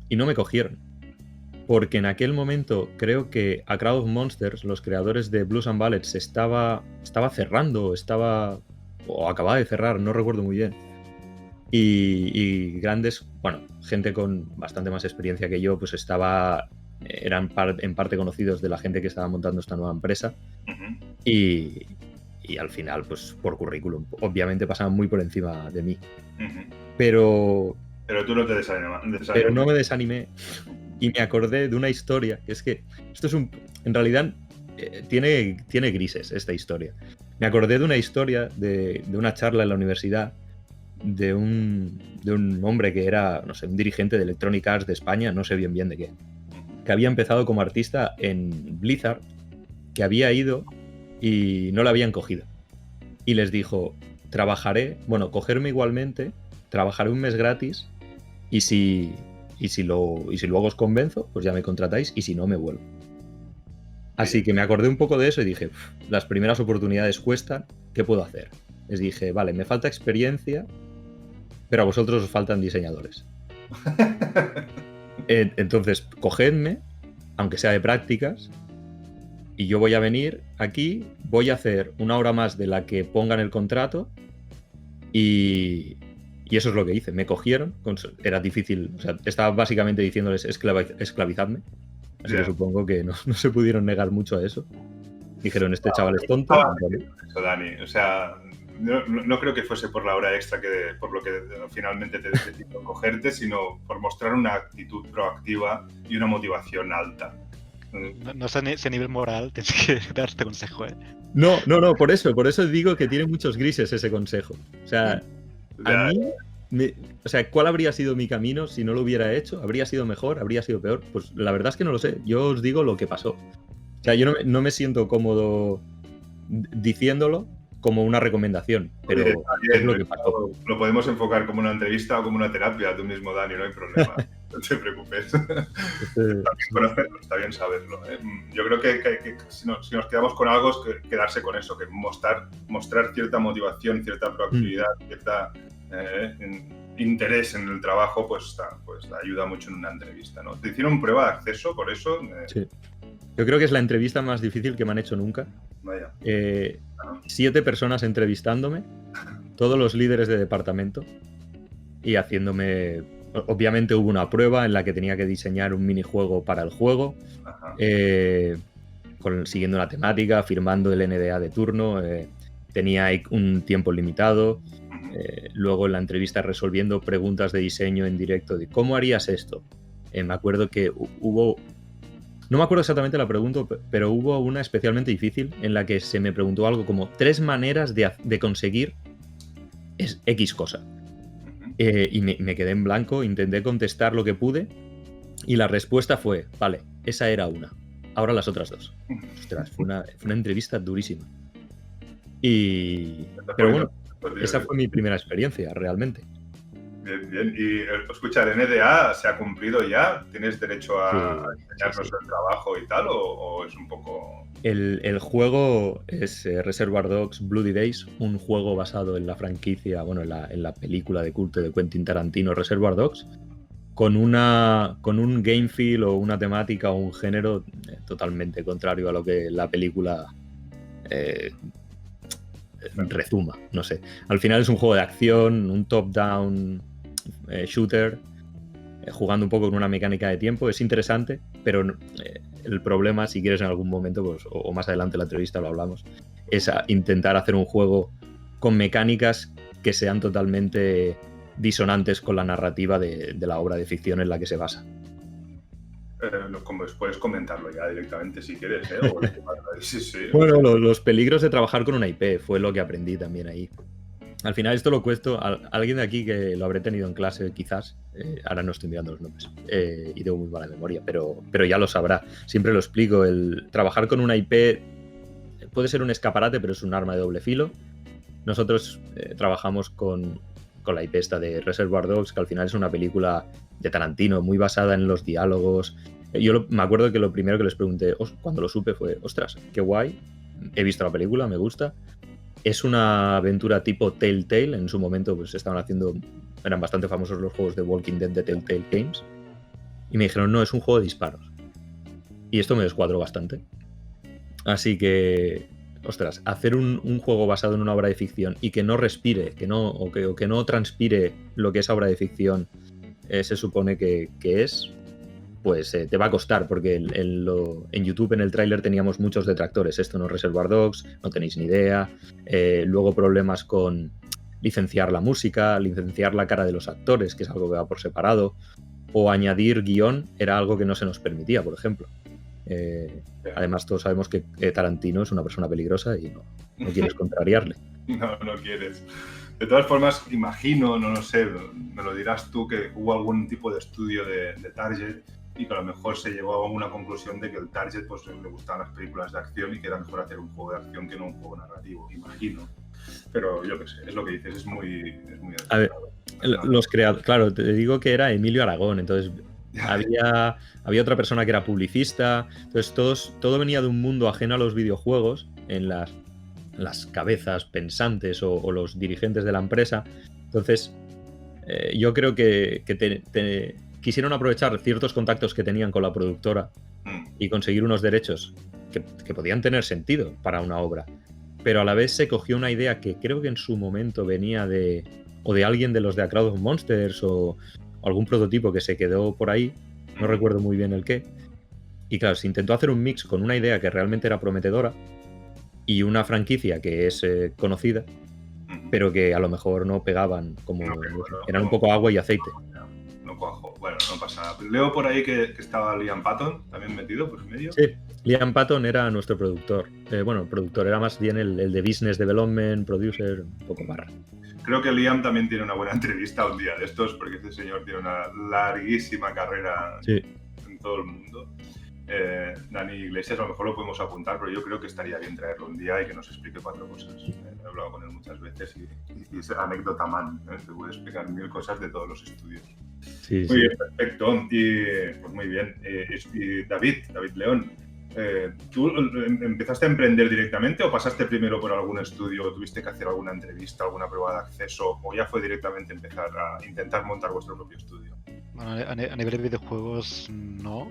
y no me cogieron, porque en aquel momento creo que A Crowd of Monsters, los creadores de Blues and Ballads, estaba cerrando, o acababa de cerrar, no recuerdo muy bien. Y grandes, gente con bastante más experiencia que yo, pues eran en parte conocidos de la gente que estaba montando esta nueva empresa. Uh-huh. Y al final, pues por currículum, obviamente pasaban muy por encima de mí. Uh-huh. Pero tú no te desanimaste. Pero no me desanimé y me acordé de una historia, que es que esto es en realidad tiene grises esta historia. Me acordé de una historia de una charla en la universidad de un hombre que era, no sé, un dirigente de Electronic Arts de España, no sé bien de qué, que había empezado como artista en Blizzard, que había ido y no la habían cogido. Y les dijo, cogerme igualmente, trabajaré un mes gratis y si luego os convenzo, pues ya me contratáis y si no, me vuelvo. Así que me acordé un poco de eso y dije, las primeras oportunidades cuestan, ¿qué puedo hacer? Les dije, vale, me falta experiencia, pero a vosotros os faltan diseñadores. Entonces, cogedme, aunque sea de prácticas, y yo voy a venir aquí, voy a hacer una hora más de la que ponga en el contrato, y eso es lo que hice. Me cogieron, era difícil, o sea, estaba básicamente diciéndoles esclavizadme, así que supongo que no se pudieron negar mucho a eso. Dijeron, este chaval es tonto. Eso, Dani, o sea... No creo que fuese por la hora extra por lo que finalmente te decidió cogerte, sino por mostrar una actitud proactiva y una motivación alta. No sé si a nivel moral tienes que dar este consejo, ¿eh? No, por eso digo que tiene muchos grises ese consejo. O sea, a mí, ¿cuál habría sido mi camino si no lo hubiera hecho? ¿Habría sido mejor? ¿Habría sido peor? Pues la verdad es que no lo sé. Yo os digo lo que pasó. O sea, yo no me siento cómodo diciéndolo como una recomendación, pero es lo que pasó. Lo podemos enfocar como una entrevista o como una terapia, tú mismo, Dani, no hay problema. No te preocupes. Está bien saberlo. Yo creo que si nos quedamos con algo es quedarse con eso, que mostrar cierta motivación, cierta proactividad, cierta interés en el trabajo, pues ayuda mucho en una entrevista, ¿no? ¿Te hicieron prueba de acceso por eso? Sí. Yo creo que es la entrevista más difícil que me han hecho nunca. Vaya. 7 personas entrevistándome, todos los líderes de departamento y haciéndome... Obviamente hubo una prueba en la que tenía que diseñar un minijuego para el juego, siguiendo una temática, firmando el NDA de turno, tenía un tiempo limitado, luego en la entrevista resolviendo preguntas de diseño en directo de ¿cómo harías esto? Me acuerdo que hubo... No me acuerdo exactamente la pregunta, pero hubo una especialmente difícil en la que se me preguntó algo como 3 maneras de conseguir X cosa. Y me quedé en blanco, intenté contestar lo que pude y la respuesta fue, vale, esa era una, ahora las otras 2. Ostras, fue una entrevista durísima. Pero bueno, esa fue mi primera experiencia, realmente. Bien. Y escucha, ¿el NDA se ha cumplido ya? ¿Tienes derecho a enseñarnos el trabajo y tal? ¿O es un poco...? El juego es Reservoir Dogs Bloody Days, un juego basado en la franquicia, bueno, en la película de culto de Quentin Tarantino, Reservoir Dogs, con un game feel o una temática o un género totalmente contrario a lo que la película rezuma, no sé. Al final es un juego de acción, un top-down shooter, jugando un poco con una mecánica de tiempo. Es interesante, pero el problema, si quieres en algún momento, pues, o más adelante en la entrevista lo hablamos, es intentar hacer un juego con mecánicas que sean totalmente disonantes con la narrativa de la obra de ficción en la que se basa. Puedes comentarlo ya directamente si quieres, ¿eh? Sí. Bueno, los peligros de trabajar con una IP fue lo que aprendí también ahí. Al final esto lo cuento a alguien de aquí que lo habré tenido en clase quizás, ahora no estoy mirando los nombres y tengo muy mala memoria, pero ya lo sabrá. Siempre lo explico, el trabajar con una IP puede ser un escaparate, pero es un arma de doble filo. Nosotros trabajamos con la IP esta de Reservoir Dogs, que al final es una película de Tarantino, muy basada en los diálogos. Yo me acuerdo que lo primero que les pregunté cuando lo supe fue, ostras, qué guay, he visto la película, me gusta. Es una aventura tipo Telltale. En su momento pues eran bastante famosos los juegos de Walking Dead de Telltale Games. Y me dijeron, no, es un juego de disparos. Y esto me descuadró bastante. Así que, ostras, hacer un juego basado en una obra de ficción y que no respire, que no transpire lo que esa obra de ficción se supone que es, pues te va a costar, porque en YouTube en el tráiler teníamos muchos detractores. Esto no es Reservoir Dogs, no tenéis ni idea. Luego problemas con licenciar la música, licenciar la cara de los actores, que es algo que va por separado, o añadir guión era algo que no se nos permitía, por ejemplo. Además, todos sabemos que Tarantino es una persona peligrosa y no quieres contrariarle. No quieres. De todas formas, imagino, no lo sé, me lo dirás tú, que hubo algún tipo de estudio de Target y que a lo mejor se llegó a una conclusión de que el target pues le gustaban las películas de acción y que era mejor hacer un juego de acción que no un juego narrativo, imagino. Pero yo qué sé, es lo que dices, es muy a ver, los creadores, claro, te digo que era Emilio Aragón, entonces había otra persona que era publicista, entonces todo venía de un mundo ajeno a los videojuegos en las cabezas pensantes o los dirigentes de la empresa. Entonces yo creo que quisieron aprovechar ciertos contactos que tenían con la productora y conseguir unos derechos que podían tener sentido para una obra, pero a la vez se cogió una idea que creo que en su momento venía de alguien de los de A Crowd of Monsters o algún prototipo que se quedó por ahí, no recuerdo muy bien el qué, y claro, se intentó hacer un mix con una idea que realmente era prometedora y una franquicia que es conocida, pero que a lo mejor no pegaban, eran un poco agua y aceite. No cuajo. Bueno, no pasa nada. Leo por ahí que estaba Liam Patton también metido por en medio. Sí, Liam Patton era nuestro productor. Productor, era más bien el de Business Development, Producer, un poco más. Creo que Liam también tiene una buena entrevista un día de estos, porque este señor tiene una larguísima carrera en todo el mundo. Dani Iglesias, a lo mejor lo podemos apuntar, pero yo creo que estaría bien traerlo un día y que nos explique 4 cosas. He hablado con él muchas veces y es anécdota man, te puede explicar 1000 cosas de todos los estudios. Sí, muy bien, perfecto. Y pues muy bien. Y David León, ¿Tú empezaste a emprender directamente o pasaste primero por algún estudio o tuviste que hacer alguna entrevista, alguna prueba de acceso o ya fue directamente empezar a intentar montar vuestro propio estudio? Bueno, a nivel de videojuegos, no.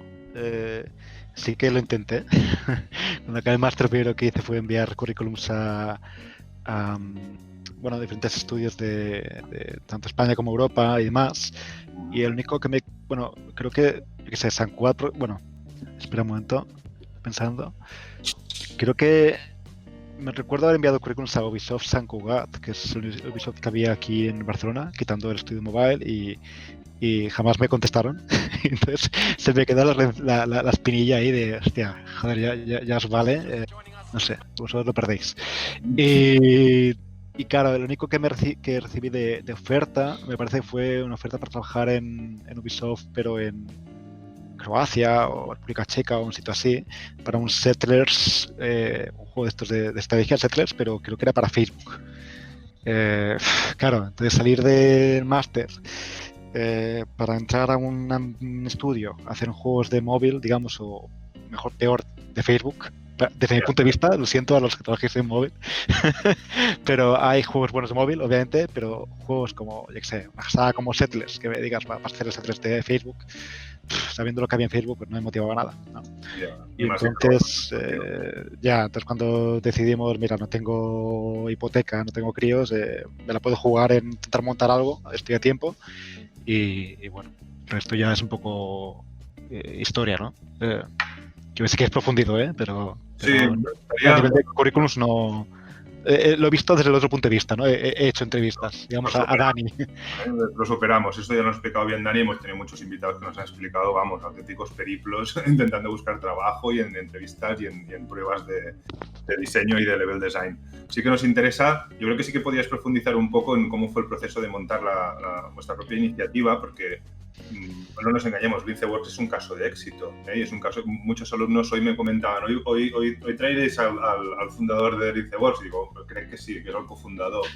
Sí que lo intenté. Cuando acabé el máster, lo primero que hice fue enviar currículums a, bueno, diferentes estudios de tanto España como Europa y demás. Y el único que bueno, creo que, yo qué sé, San Cuatro, bueno, espera un momento, pensando. Creo que me recuerdo haber enviado currículums a Ubisoft San Cugat, que es el Ubisoft que había aquí en Barcelona, quitando el estudio mobile, y jamás me contestaron. Entonces se me quedó la espinilla ahí de, hostia, joder, ya os vale, no sé, vosotros lo perdéis. Y claro, lo único que recibí de oferta, me parece que fue una oferta para trabajar en Ubisoft, pero en Croacia o República Checa o un sitio así, para un Settlers, un juego de estos de estrategia Settlers, pero creo que era para Facebook. Claro, entonces salir del máster para entrar a un estudio, hacer juegos de móvil, digamos, o mejor, peor, de Facebook. Desde mi punto de vista, lo siento a los que trabajéis en móvil, pero hay juegos buenos de móvil, obviamente, pero juegos como, yo qué sé, una saga como Settlers, que me digas, vas a hacer el Settlers de Facebook, sabiendo lo que había en Facebook, pues no me motivaba nada, ¿no? Y entonces, entonces cuando decidimos, mira, no tengo hipoteca, no tengo críos, me la puedo jugar en intentar montar algo, estoy a tiempo, y bueno, el resto ya es un poco historia, ¿no? Yo sé que es profundido, pero Sí, a nivel de currículums no... lo he visto desde el otro punto de vista, ¿no? He hecho entrevistas, digamos, a Dani. Lo superamos, esto ya lo ha explicado bien Dani, hemos tenido muchos invitados que nos han explicado, vamos, auténticos periplos intentando buscar trabajo y en entrevistas y en pruebas de diseño y de level design. Sí que nos interesa, yo creo que sí que podrías profundizar un poco en cómo fue el proceso de montar vuestra propia iniciativa, porque no nos engañemos, Linceworks es un caso de éxito, y es un caso, muchos alumnos hoy me comentaban, hoy traeréis al fundador de Linceworks, y digo, ¿creen que sí, que era el cofundador?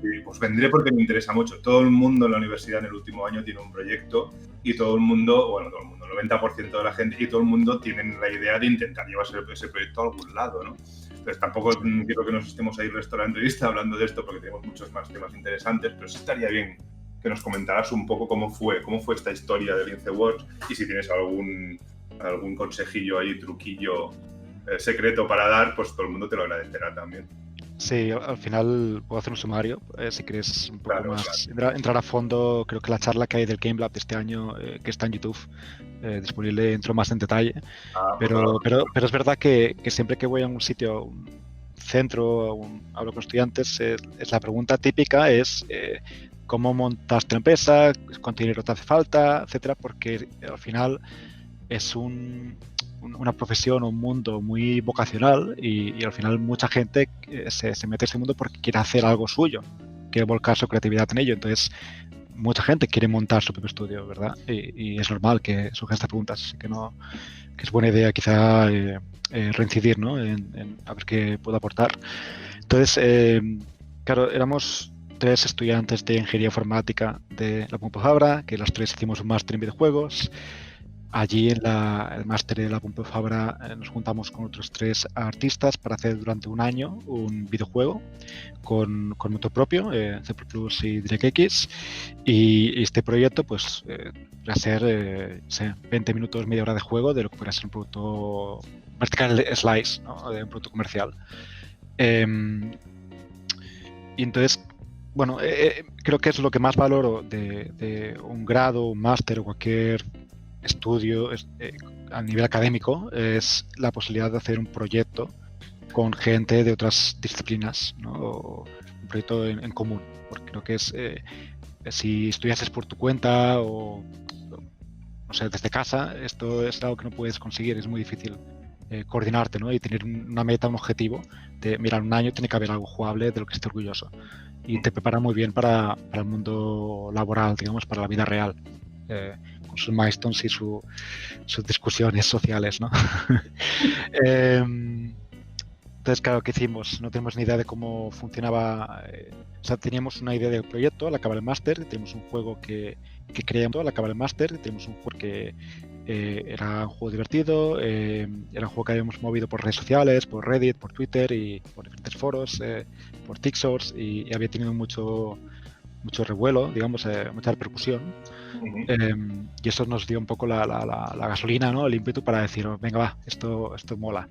Y pues vendré porque me interesa mucho. Todo el mundo en la universidad en el último año tiene un proyecto y todo el mundo, el 90% de la gente y todo el mundo tienen la idea de intentar llevarse ese proyecto a algún lado, ¿no? Entonces tampoco quiero que nos estemos ahí el resto de la entrevista hablando de esto porque tenemos muchos más temas interesantes, pero sí estaría bien que nos comentaras un poco cómo fue esta historia de Linceworks y si tienes algún consejillo ahí, truquillo secreto para dar, pues todo el mundo te lo agradecerá también. Sí, al final puedo hacer un sumario, si quieres un poco más entrar a fondo. Creo que la charla que hay del Game Lab de este año, que está en YouTube, disponible, entro más en detalle. Pero es verdad que siempre que voy a un sitio, un centro, hablo con estudiantes, es la pregunta típica es cómo montas tu empresa, cuánto dinero te hace falta, etcétera, porque al final es una profesión, un mundo muy vocacional y al final mucha gente se mete en este mundo porque quiere hacer algo suyo, quiere volcar su creatividad en ello. Entonces, mucha gente quiere montar su propio estudio, ¿verdad? Y es normal que surjan estas preguntas, así que es buena idea quizá reincidir, ¿no? en a ver qué puedo aportar. Entonces, claro, éramos 3 estudiantes de ingeniería informática de la Pompeu Fabra, que los 3 hicimos un máster en videojuegos. Allí en el máster de la Pompeu Fabra nos juntamos con otros 3 artistas para hacer durante un año un videojuego con motor propio, C++ y DirectX, y este proyecto pues va a ser 20 minutos, media hora de juego de lo que podría ser un producto vertical slice, ¿no? De un producto comercial. Y entonces, bueno, creo que es lo que más valoro de un grado, un máster o cualquier estudio a nivel académico, es la posibilidad de hacer un proyecto con gente de otras disciplinas, ¿no? O un proyecto en común, porque creo que es si estudiases por tu cuenta o no sé, desde casa, esto es algo que no puedes conseguir, es muy difícil coordinarte, ¿no? Y tener una meta, un objetivo de, mira, en un año tiene que haber algo jugable de lo que esté orgulloso, y te prepara muy bien para el mundo laboral, digamos, para la vida real, con sus milestones y sus discusiones sociales, ¿no? Entonces, claro, ¿qué hicimos? No tenemos ni idea de cómo funcionaba. O sea, teníamos una idea del proyecto al acabar el máster, teníamos un juego que creíamos al acabar el máster, teníamos un juego que Era un juego divertido, era un juego que habíamos movido por redes sociales, por Reddit, por Twitter y por diferentes foros, por TikToks, y había tenido mucho revuelo, digamos, mucha repercusión. Y eso nos dio un poco la gasolina, ¿no? El ímpetu para decir, venga, va, esto mola.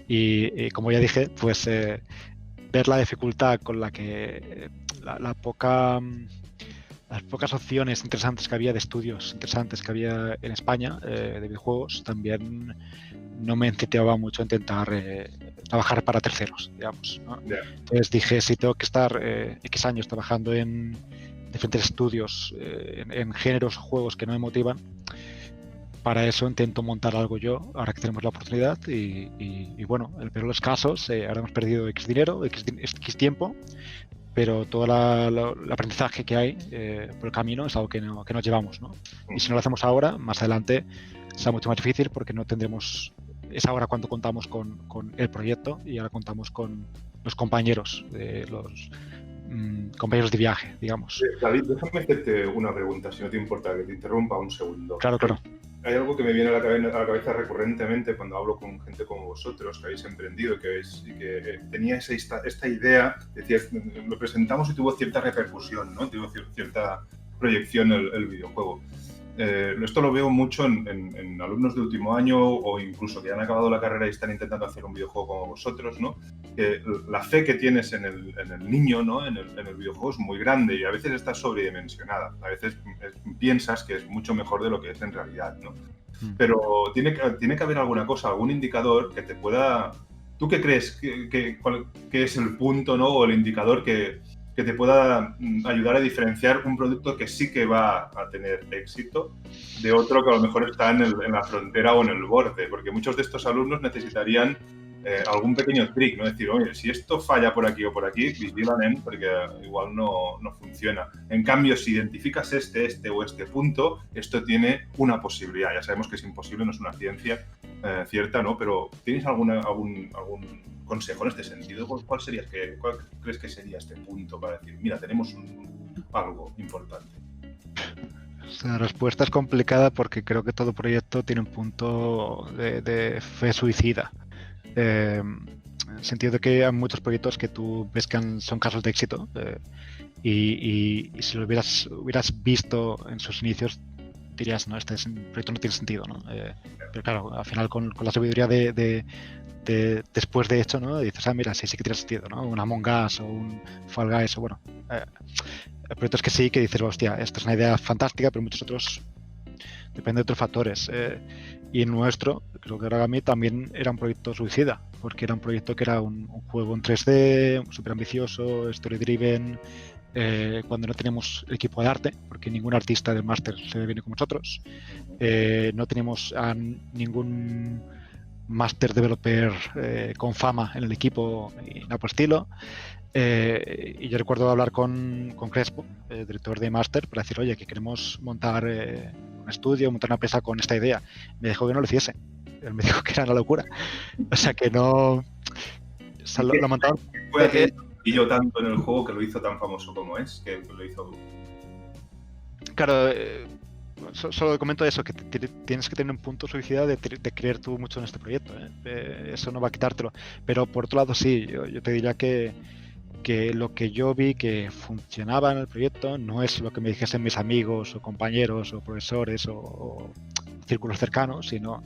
Y como ya dije, pues ver la dificultad con la que las pocas opciones interesantes que había de estudios interesantes que había en España de videojuegos también no me incentivaba mucho a intentar trabajar para terceros, digamos, ¿no? Yeah. Entonces dije, si tengo que estar X años trabajando en diferentes estudios, en géneros o juegos que no me motivan, para eso intento montar algo yo, ahora que tenemos la oportunidad. Y bueno, en el peor de los casos, ahora hemos perdido X dinero, X tiempo, pero todo el aprendizaje que hay por el camino es algo que nos llevamos, ¿no? Y si no lo hacemos ahora, más adelante será mucho más difícil porque no tendremos... Es ahora cuando contamos con el proyecto y ahora contamos con los compañeros, los compañeros de viaje, digamos. David, déjame hacerte una pregunta, si no te importa que te interrumpa un segundo. Claro. Hay algo que me viene a la cabeza recurrentemente cuando hablo con gente como vosotros, que habéis emprendido y que teníais esta idea, decías, lo presentamos y tuvo cierta repercusión, ¿no? Tuvo cierta proyección el videojuego. Esto lo veo mucho en alumnos de último año o incluso que han acabado la carrera y están intentando hacer un videojuego como vosotros, ¿no? Que la fe que tienes en el niño, ¿no? en el videojuego es muy grande y a veces está sobredimensionada. A veces piensas que es mucho mejor de lo que es en realidad, ¿no? Pero tiene que haber alguna cosa, algún indicador que te pueda... ¿Tú qué crees que es el punto, ¿no? O el indicador que te pueda ayudar a diferenciar un producto que sí que va a tener éxito de otro que a lo mejor está en la frontera o en el borde? Porque muchos de estos alumnos necesitarían algún pequeño trick, ¿no? Decir, oye, si esto falla por aquí o por aquí, vigilan, porque igual no funciona. En cambio, si identificas este o este punto, esto tiene una posibilidad. Ya sabemos que es imposible, no es una ciencia cierta, ¿no? Pero ¿tienes algún consejo en este sentido? ¿Cuál crees que sería este punto para decir, mira, tenemos algo importante? La respuesta es complicada porque creo que todo proyecto tiene un punto de fe suicida. En el sentido de que hay muchos proyectos que tú ves que son casos de éxito y si lo hubieras visto en sus inicios dirías, no, este proyecto no tiene sentido, ¿no? Pero claro, al final con la sabiduría de después de hecho, ¿no? Dices, mira, sí que tiene sentido, ¿no? Un Among Us o un Fall Guys o bueno, proyectos que sí, que dices, hostia, esta es una idea fantástica, pero muchos otros depende de otros factores. Y el nuestro, creo que Origami también era un proyecto suicida, porque era un proyecto que era un juego en 3D, súper ambicioso, story driven, cuando no teníamos el equipo de arte, porque ningún artista del máster se viene con nosotros, no teníamos a ningún master developer con fama en el equipo y nada por estilo. Y yo recuerdo hablar con Crespo, director de máster, para decir, oye, que queremos montar un estudio, montar una empresa con esta idea. Me dijo que no lo hiciese. Él me dijo que era una locura. O sea, que no... O sea, lo montaron... Y yo tanto en el juego que lo hizo tan famoso como es, que lo hizo... Claro, solo comento eso, que tienes que tener un punto suicida de creer tú mucho en este proyecto. Eso no va a quitártelo. Pero por otro lado, sí, yo te diría que lo que yo vi que funcionaba en el proyecto no es lo que me dijesen mis amigos o compañeros o profesores o círculos cercanos, sino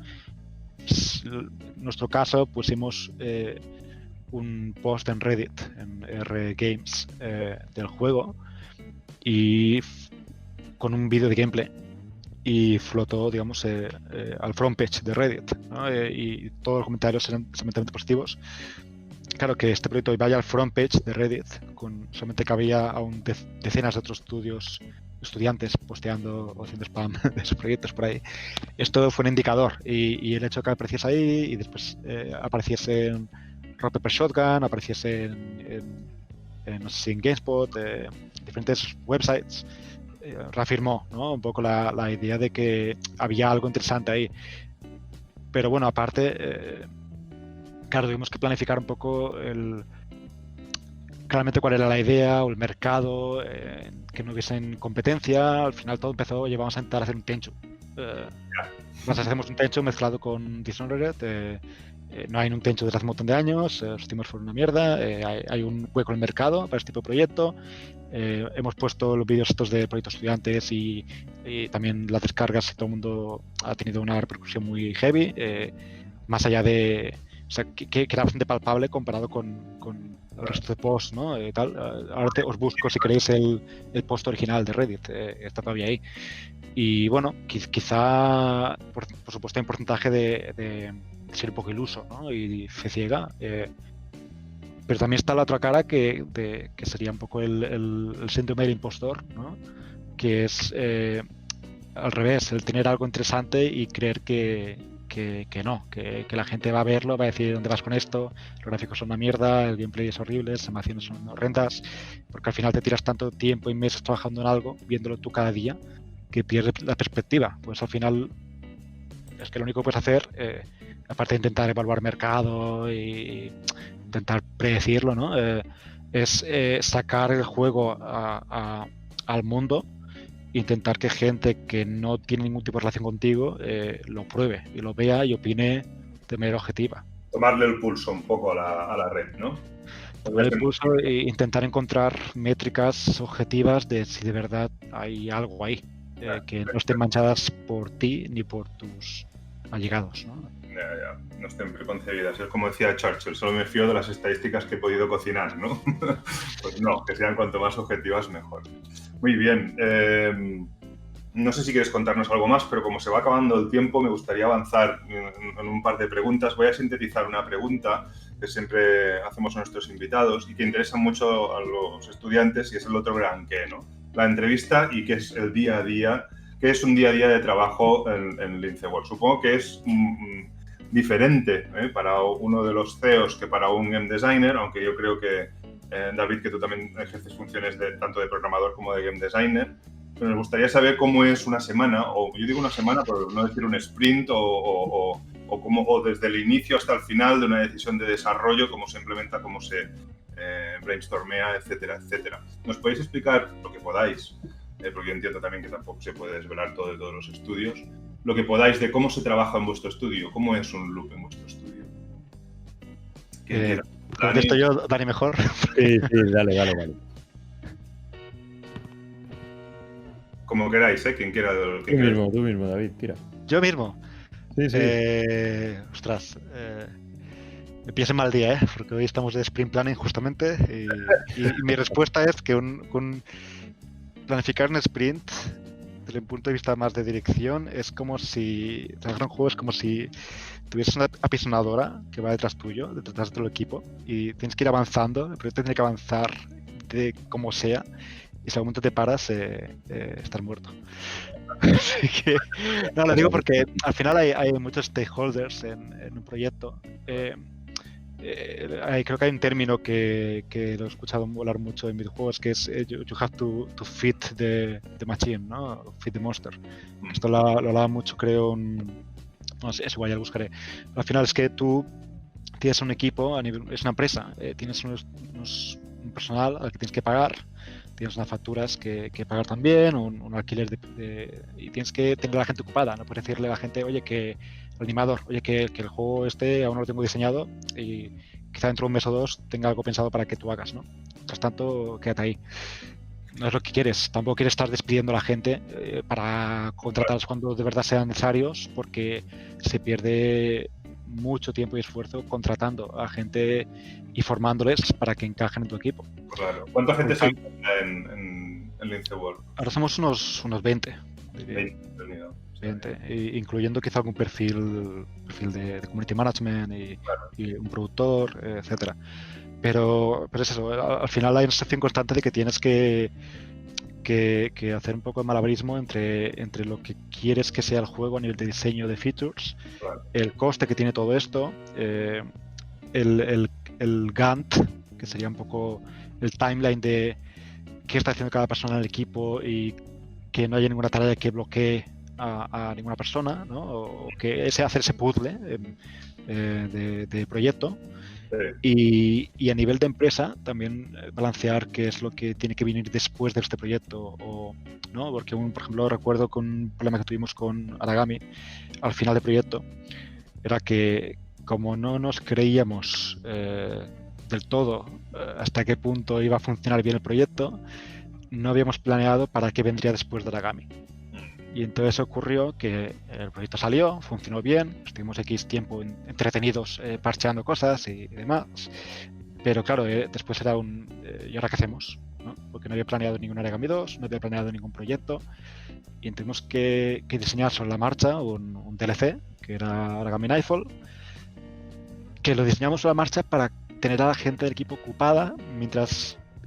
en nuestro caso pusimos un post en Reddit, en R Games, del juego y con un vídeo de gameplay y flotó, digamos, al front page de Reddit, ¿no? Y todos los comentarios eran absolutamente positivos. Claro, que este proyecto vaya al front page de Reddit, solamente cabía aún decenas de otros estudiantes posteando o haciendo spam de sus proyectos por ahí. Esto fue un indicador y el hecho de que apareciese ahí y después apareciese en Rock Paper Shotgun, apareciese no sé si en GameSpot, diferentes websites, reafirmó, ¿no? Un poco la idea de que había algo interesante ahí. Pero bueno, aparte... claro, tuvimos que planificar un poco claramente cuál era la idea o el mercado, que no hubiesen competencia. Al final todo empezó, oye, vamos a intentar hacer un Tenchu. Hacemos un Tenchu mezclado con Dishonored. No hay un Tenchu desde hace un montón de años, los Steamers fueron una mierda, hay un hueco en el mercado para este tipo de proyecto. Hemos puesto los vídeos estos de proyectos estudiantes y también las descargas, y todo el mundo ha tenido una repercusión muy heavy, más allá de... O sea, que era bastante palpable comparado con el resto de posts, ¿no? Tal. Ahora os busco si queréis el post original de Reddit, está todavía ahí. Y bueno, quizá, por supuesto, hay un porcentaje de ser un poco iluso, ¿no? Y fe ciega. Pero también está la otra cara que sería un poco el síndrome del impostor, ¿no? Que es al revés, el tener algo interesante y creer que no, que la gente va a verlo, va a decir dónde vas con esto, los gráficos son una mierda, el gameplay es horrible, las animaciones son horrendas, porque al final te tiras tanto tiempo y meses trabajando en algo, viéndolo tú cada día, que pierdes la perspectiva. Pues al final es que lo único que puedes hacer, aparte de intentar evaluar mercado y intentar predecirlo, ¿no? Es sacar el juego al mundo, intentar que gente que no tiene ningún tipo de relación contigo lo pruebe y lo vea y opine de manera objetiva. Tomarle el pulso un poco a la red, ¿no? Tomar el pulso e intentar encontrar métricas objetivas de si de verdad hay algo ahí, que no estén manchadas por ti ni por tus allegados, ¿no? Ya, no estén preconcebidas. Es como decía Churchill, solo me fío de las estadísticas que he podido cocinar, ¿no? Pues no, que sean cuanto más objetivas mejor. Muy bien. No sé si quieres contarnos algo más, pero como se va acabando el tiempo, me gustaría avanzar en un par de preguntas. Voy a sintetizar una pregunta que siempre hacemos a nuestros invitados y que interesa mucho a los estudiantes, y es el otro gran qué, ¿no? La entrevista y qué es el día a día, qué es un día a día de trabajo en Lince World. Supongo que es diferente para uno de los CEOs que para un game designer, aunque yo creo que, David, que tú también ejerces funciones tanto de programador como de game designer. Pero nos gustaría saber cómo es una semana, o yo digo una semana por no decir un sprint, o desde el inicio hasta el final de una decisión de desarrollo, cómo se implementa, cómo se brainstormea, etcétera, etcétera. ¿Nos podéis explicar lo que podáis? Porque yo entiendo también que tampoco se puede desvelar todo de todos los estudios. Lo que podáis de cómo se trabaja en vuestro estudio, cómo es un loop en vuestro estudio. ¿Contesto yo, Dani, mejor? Sí, dale. Como queráis, quien quiera. Tú mismo, David, tira. ¿Yo mismo? Sí. Ostras, me pillas en mal día, porque hoy estamos de sprint planning justamente y mi respuesta es que planificar un sprint desde un punto de vista más de dirección es como si trabajar un juego es como si tuvieses una apisonadora que va detrás tuyo, detrás de todo el equipo, y tienes que ir avanzando, el proyecto tiene que avanzar de como sea, y si algún momento te paras, estás muerto. Así que, no, lo digo porque al final hay muchos stakeholders en un proyecto. Creo que hay un término que lo he escuchado hablar mucho en videojuegos, que es you have to feed the machine, ¿no? Feed the monster. Esto lo hablaba mucho, creo, no sé, es igual, ya lo buscaré. Al final es que tú tienes un equipo, es una empresa, tienes un personal al que tienes que pagar, tienes unas facturas que pagar también, un alquiler y tienes que tener a la gente ocupada, no puedes decirle a la gente, oye, que el animador, oye, que el juego aún no lo tengo diseñado y quizá dentro de un mes o dos tenga algo pensado para que tú hagas, ¿no? Mientras tanto, quédate ahí. No es lo que quieres, tampoco quieres estar despidiendo a la gente para contratarlos cuando de verdad sean necesarios, porque se pierde mucho tiempo y esfuerzo contratando a gente y formándoles para que encajen en tu equipo. Claro. ¿Cuánta gente se encuentra en Lince World? Ahora somos unos 20. 20, incluyendo quizá algún perfil de community management y un productor, etcétera. Pero es eso, al final hay una sensación constante de que tienes que hacer un poco de malabarismo entre lo que quieres que sea el juego a nivel de diseño de features, el coste que tiene todo esto, el Gantt, que sería un poco el timeline de qué está haciendo cada persona en el equipo y que no haya ninguna tarea que bloquee a ninguna persona, ¿no? O que hacer ese puzzle de proyecto. Y a nivel de empresa también balancear qué es lo que tiene que venir después de este proyecto, ¿no? Porque por ejemplo recuerdo con un problema que tuvimos con Aragami al final del proyecto era que como no nos creíamos del todo hasta qué punto iba a funcionar bien el proyecto, no habíamos planeado para qué vendría después de Aragami. Y entonces ocurrió que el proyecto salió, funcionó bien, estuvimos X tiempo entretenidos parcheando cosas y demás, pero claro, después era ¿y ahora qué hacemos? ¿No? Porque no había planeado ningún Aragami 2, no había planeado ningún proyecto y tuvimos que diseñar sobre la marcha un DLC, que era Aragami Nightfall, que lo diseñamos sobre la marcha para tener a la gente del equipo ocupada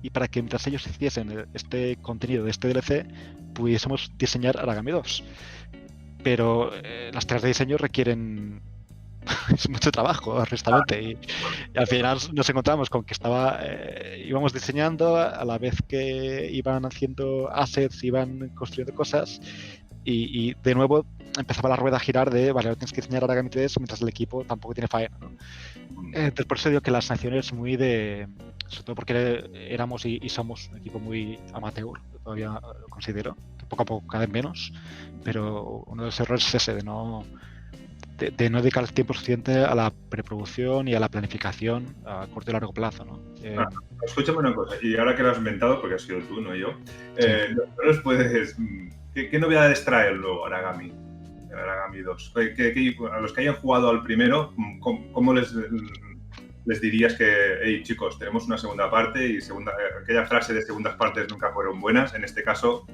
y para que mientras ellos hiciesen este contenido de este DLC pudiésemos diseñar Aragami 2. Pero las tareas de diseño requieren mucho trabajo, honestamente, y al final nos encontramos con que íbamos diseñando a la vez que iban haciendo assets, iban construyendo cosas y de nuevo empezaba la rueda a girar de, vale, tienes que diseñar Aragami 3 mientras el equipo tampoco tiene faena, ¿no? Entonces por eso digo que la asignación es muy sobre todo porque éramos y somos un equipo muy amateur, todavía lo considero, poco a poco cada vez menos, pero uno de los errores es ese, de no dedicar el tiempo suficiente a la preproducción y a la planificación a corto y largo plazo, ¿no? Escúchame una cosa, y ahora que lo has inventado, porque has sido tú, no yo, Sí. ¿no nos puedes... ¿Qué novedades trae el nuevo Aragami? El Aragami 2. A los que hayan jugado al primero, ¿cómo les dirías que, hey chicos, tenemos una segunda parte y aquella frase de segundas partes nunca fueron buenas, en este caso,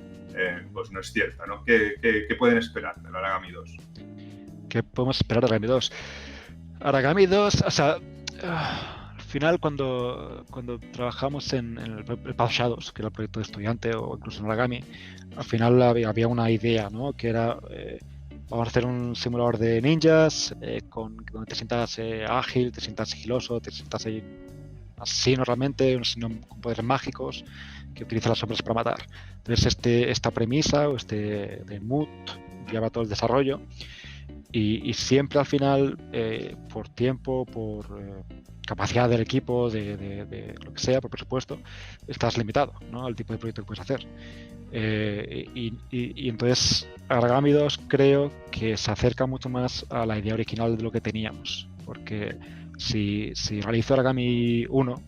pues no es cierta, ¿no? ¿Qué pueden esperar del Aragami 2? ¿Qué podemos esperar de Aragami 2? Aragami 2, o sea, al final cuando trabajamos en el Path Shadows, que era el proyecto de estudiante, o incluso en Aragami, al final había una idea, ¿no? Que era, vamos a hacer un simulador de ninjas, donde te sientas ágil, te sientas sigiloso, te sientas asesino realmente, un asesino con poderes mágicos, que utiliza las sombras para matar. Entonces esta premisa, o de mood, lleva todo el desarrollo. Y siempre al final, por tiempo, por capacidad del equipo, de lo que sea, por presupuesto, estás limitado, ¿no? Al tipo de proyecto que puedes hacer. Y entonces Aragami 2 creo que se acerca mucho más a la idea original de lo que teníamos. Porque si realizo Aragami 1,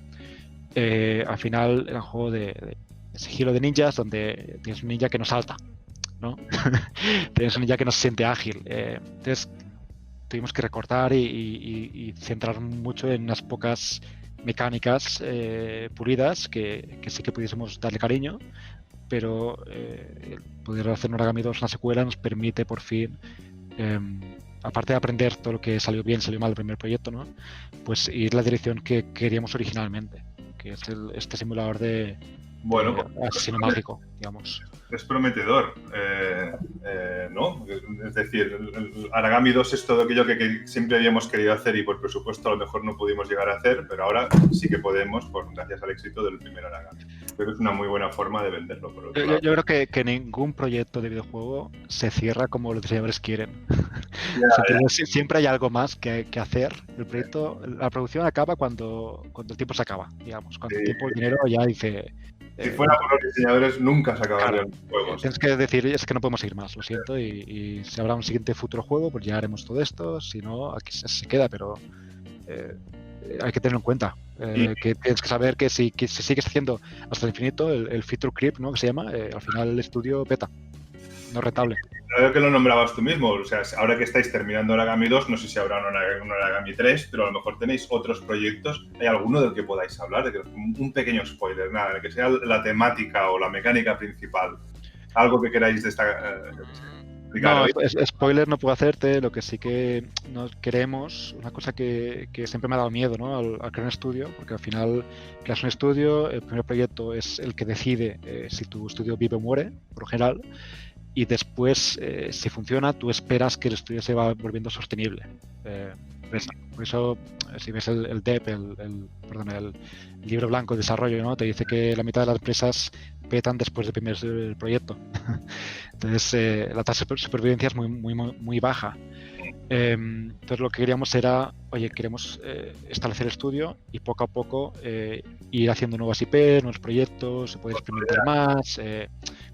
al final era un juego de sigilo de ninjas donde tienes un ninja que no salta, ¿no? Tienes un ninja que no se siente ágil. Entonces tuvimos que recortar y centrar mucho en unas pocas mecánicas pulidas que sí que pudiésemos darle cariño, pero poder hacer un Aragami 2, una secuela, nos permite por fin, aparte de aprender todo lo que salió bien, salió mal del primer proyecto, ¿no? Pues ir la dirección que queríamos originalmente, que es este simulador de asesino mágico, digamos. Es prometedor, ¿no? Es decir, el Aragami 2 es todo aquello que siempre habíamos querido hacer y por presupuesto a lo mejor no pudimos llegar a hacer, pero ahora sí que podemos, gracias al éxito del primer Aragami. Creo que es una muy buena forma de venderlo. Por otro lado. Yo creo que ningún proyecto de videojuego se cierra como los diseñadores quieren. Siempre hay algo más que hacer. El proyecto, la producción acaba cuando el tiempo se acaba, digamos. Cuando el tiempo, el dinero ya dice... Si fuera por los diseñadores, nunca se acabarían los juegos. Tienes que decir, es que no podemos seguir más, lo siento, y si habrá un siguiente futuro juego, pues ya haremos todo esto, si no, aquí se queda, pero hay que tenerlo en cuenta. Que tienes que saber que si sigues haciendo hasta el infinito, el feature creep, ¿no? Que se llama, al final el estudio peta, no es rentable. Creo que lo nombrabas tú mismo, o sea, ahora que estáis terminando el Aragami 2, no sé si habrá un Aragami 3, pero a lo mejor tenéis otros proyectos. ¿Hay alguno del que podáis hablar? Un pequeño spoiler, nada, que sea la temática o la mecánica principal. Algo que queráis destacar. No, spoiler no puedo hacerte, lo que sí que nos queremos, una cosa que siempre me ha dado miedo, ¿no? Al crear un estudio, porque al final creas un estudio, el primer proyecto es el que decide si tu estudio vive o muere, por lo general. Y después, si funciona, tú esperas que el estudio se va volviendo sostenible. Por eso, si ves el DEP, el libro blanco de desarrollo, ¿no? Te dice que la mitad de las empresas petan después del primer proyecto. Entonces, la tasa de supervivencia es muy baja. Entonces lo que queríamos era, oye, queremos establecer el estudio y poco a poco ir haciendo nuevas IPs, nuevos proyectos, se puede experimentar más,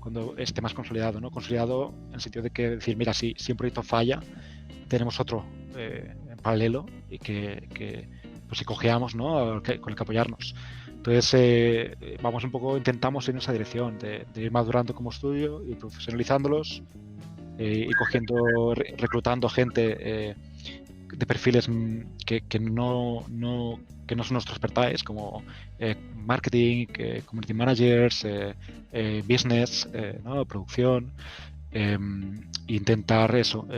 cuando esté más consolidado, ¿no? Consolidado en el sentido de que decir, mira, si un proyecto falla, tenemos otro en paralelo y que pues si cojeamos, ¿no? Con el que apoyarnos. Entonces vamos un poco, intentamos ir en esa dirección de ir madurando como estudio y profesionalizándolos y cogiendo, reclutando gente de perfiles que no son nuestros expertise, como marketing, community managers, business, ¿no? Producción, intentar eso,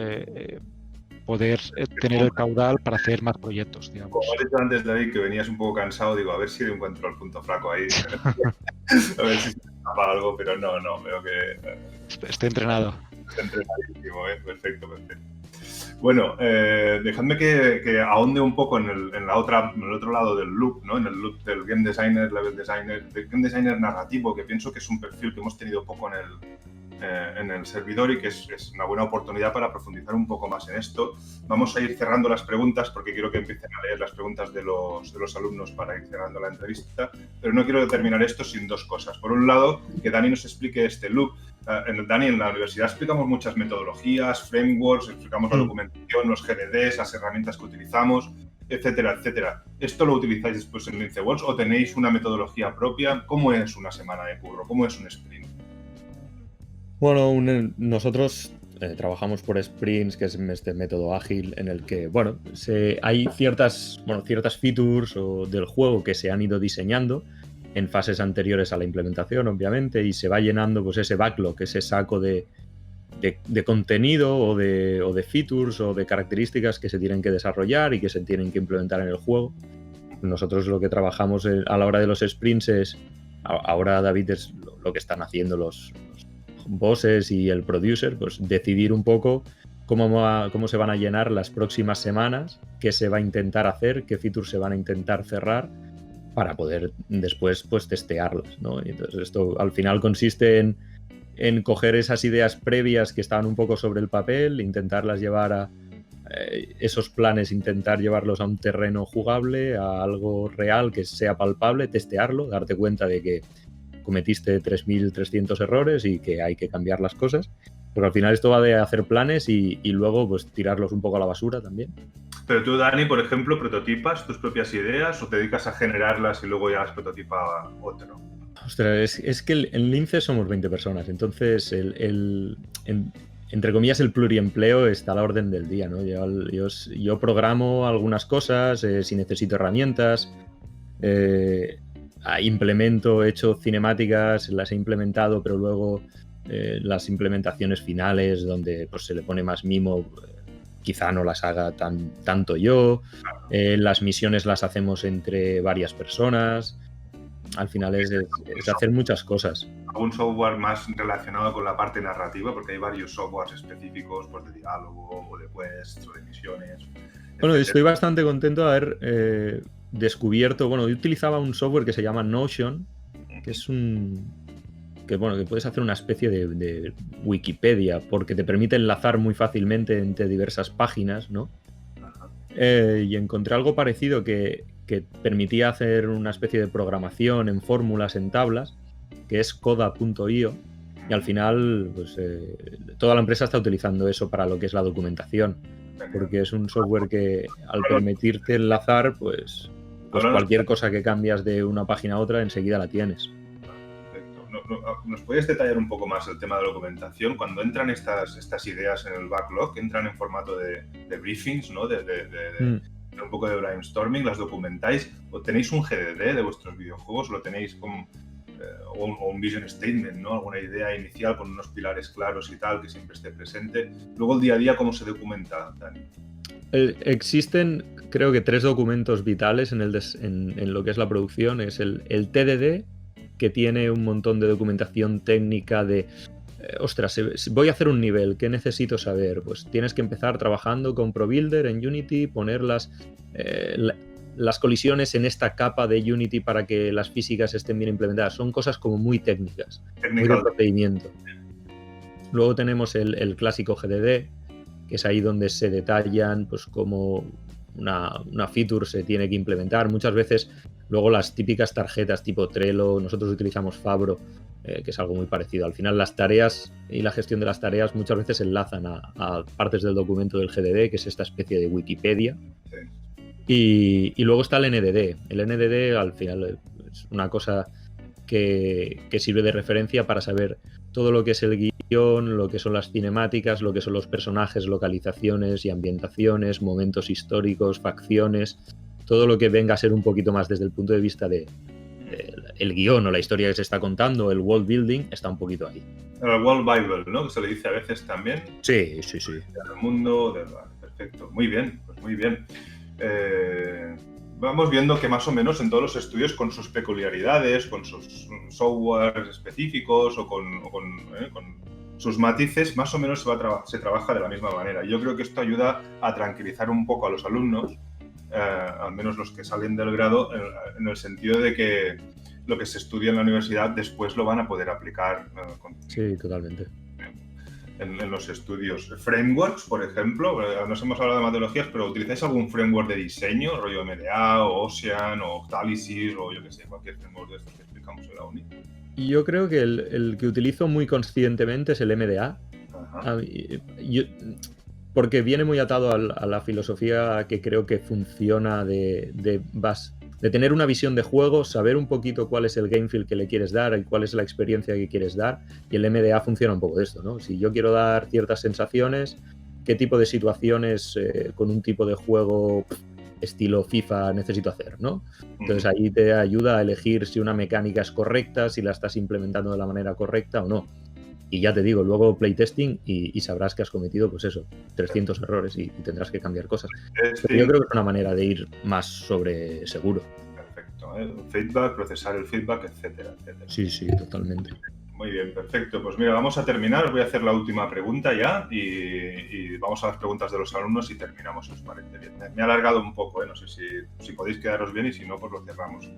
poder tener el caudal para hacer más proyectos, digamos. Como has dicho antes, David, que venías un poco cansado, digo, a ver si encuentro el punto flaco ahí. A ver si se me escapa algo, pero no, veo que... Estoy entrenado. Está entrenadísimo, perfecto. Bueno, dejadme que ahonde un poco en el otro lado del loop, ¿no? En el loop del game designer, level designer, del game designer narrativo, que pienso que es un perfil que hemos tenido poco en el servidor y que es una buena oportunidad para profundizar un poco más en esto. Vamos a ir cerrando las preguntas porque quiero que empiecen a leer las preguntas de los alumnos para ir cerrando la entrevista, pero no quiero terminar esto sin dos cosas. Por un lado, que Dani nos explique este loop. Dani, en la universidad explicamos muchas metodologías, frameworks, explicamos la documentación, los GDDs, las herramientas que utilizamos, etcétera, etcétera. ¿Esto lo utilizáis después en Linceworks o tenéis una metodología propia? ¿Cómo es una semana de curro? ¿Cómo es un sprint? Bueno, nosotros trabajamos por sprints, que es este método ágil en el que, bueno, hay ciertas features del juego que se han ido diseñando en fases anteriores a la implementación, obviamente, y se va llenando pues ese backlog, ese saco de contenido o de features o de características que se tienen que desarrollar y que se tienen que implementar en el juego. Nosotros lo que trabajamos a la hora de los sprints es, ahora David es lo que están haciendo los bosses y el producer, pues decidir un poco cómo se van a llenar las próximas semanas, qué se va a intentar hacer, qué features se van a intentar cerrar para poder después pues testearlas, ¿no? Y entonces esto al final consiste en coger esas ideas previas que estaban un poco sobre el papel, intentarlas llevar a esos planes, intentar llevarlos a un terreno jugable, a algo real que sea palpable, testearlo, darte cuenta de que cometiste 3.300 errores y que hay que cambiar las cosas. Porque al final esto va de hacer planes y luego pues tirarlos un poco a la basura también. Pero tú, Dani, por ejemplo, ¿prototipas tus propias ideas o te dedicas a generarlas y luego ya las prototipa otro? Ostras, es que en Lince somos 20 personas, entonces entre comillas el pluriempleo está a la orden del día, ¿no? Yo programo algunas cosas, si necesito herramientas, implemento, he hecho cinemáticas, las he implementado, pero luego las implementaciones finales donde pues, se le pone más mimo, quizá no las haga tanto yo. Las misiones las hacemos entre varias personas. Al final es hacer muchas cosas. ¿Algún software más relacionado con la parte narrativa? Porque hay varios softwares específicos pues, de diálogo o de quests o de misiones. Bueno, estoy bastante contento de haber descubierto. Bueno, yo utilizaba un software que se llama Notion, que es que puedes hacer una especie de Wikipedia, porque te permite enlazar muy fácilmente entre diversas páginas, ¿no? Y encontré algo parecido que permitía hacer una especie de programación en fórmulas, en tablas, que es coda.io, y al final pues, toda la empresa está utilizando eso para lo que es la documentación, porque es un software que al permitirte enlazar, pues cualquier cosa que cambias de una página a otra enseguida la tienes. ¿Nos puedes detallar un poco más el tema de la documentación? Cuando entran estas ideas en el backlog, entran en formato de briefings, ¿no? Un poco de brainstorming, las documentáis, o tenéis un GDD de vuestros videojuegos, lo tenéis como o un vision statement, ¿no? Alguna idea inicial con unos pilares claros y tal, que siempre esté presente. Luego el día a día, ¿cómo se documenta, Dani? Existen, creo que 3 documentos vitales en lo que es la producción. Es el TDD, que tiene un montón de documentación técnica de ostras, voy a hacer un nivel, ¿qué necesito saber? Pues tienes que empezar trabajando con ProBuilder en Unity, poner las colisiones en esta capa de Unity para que las físicas estén bien implementadas. Son cosas como muy técnicas, muy de procedimiento. Luego tenemos el clásico GDD, que es ahí donde se detallan pues cómo una feature se tiene que implementar. Muchas veces luego las típicas tarjetas tipo Trello, nosotros utilizamos Fabro, que es algo muy parecido. Al final las tareas y la gestión de las tareas muchas veces se enlazan a partes del documento del GDD, que es esta especie de Wikipedia. Sí. Y luego está el NDD. El NDD al final es una cosa que sirve de referencia para saber todo lo que es el guión, lo que son las cinemáticas, lo que son los personajes, localizaciones y ambientaciones, momentos históricos, facciones, todo lo que venga a ser un poquito más desde el punto de vista de el guión o la historia que se está contando, el world building, está un poquito ahí. El World Bible, ¿no? Que se le dice a veces también. Sí. El mundo, perfecto. Muy bien, pues muy bien. Vamos viendo que más o menos en todos los estudios, con sus peculiaridades, con sus softwares específicos o con sus matices, más o menos se trabaja de la misma manera. Yo creo que esto ayuda a tranquilizar un poco a los alumnos, al menos los que salen del grado, en el sentido de que lo que se estudia en la universidad después lo van a poder aplicar. Sí, totalmente. En los estudios. Frameworks, por ejemplo, nos hemos hablado de metodologías, pero ¿utilizáis algún framework de diseño, rollo MDA o Ocean o Octalysis o yo qué sé, cualquier framework de estos que explicamos en la uni? Y yo creo que el que utilizo muy conscientemente es el MDA. Porque viene muy atado a la filosofía que creo que funciona de tener una visión de juego, saber un poquito cuál es el game feel que le quieres dar y cuál es la experiencia que quieres dar, y el MDA funciona un poco de esto, ¿no? Si yo quiero dar ciertas sensaciones, qué tipo de situaciones con un tipo de juego estilo FIFA necesito hacer, ¿no? Entonces ahí te ayuda a elegir si una mecánica es correcta, si la estás implementando de la manera correcta o no. Y ya te digo, luego playtesting y sabrás que has cometido, pues eso, 300 errores y tendrás que cambiar cosas. Pero yo creo que es una manera de ir más sobre seguro. Perfecto, ¿eh? Feedback, procesar el feedback, etcétera, etcétera. Sí, totalmente. Muy bien, perfecto. Pues mira, vamos a terminar. Os voy a hacer la última pregunta ya y vamos a las preguntas de los alumnos y terminamos, si os parece bien. Me he alargado un poco, ¿eh? No sé si podéis quedaros bien y si no, pues lo cerramos.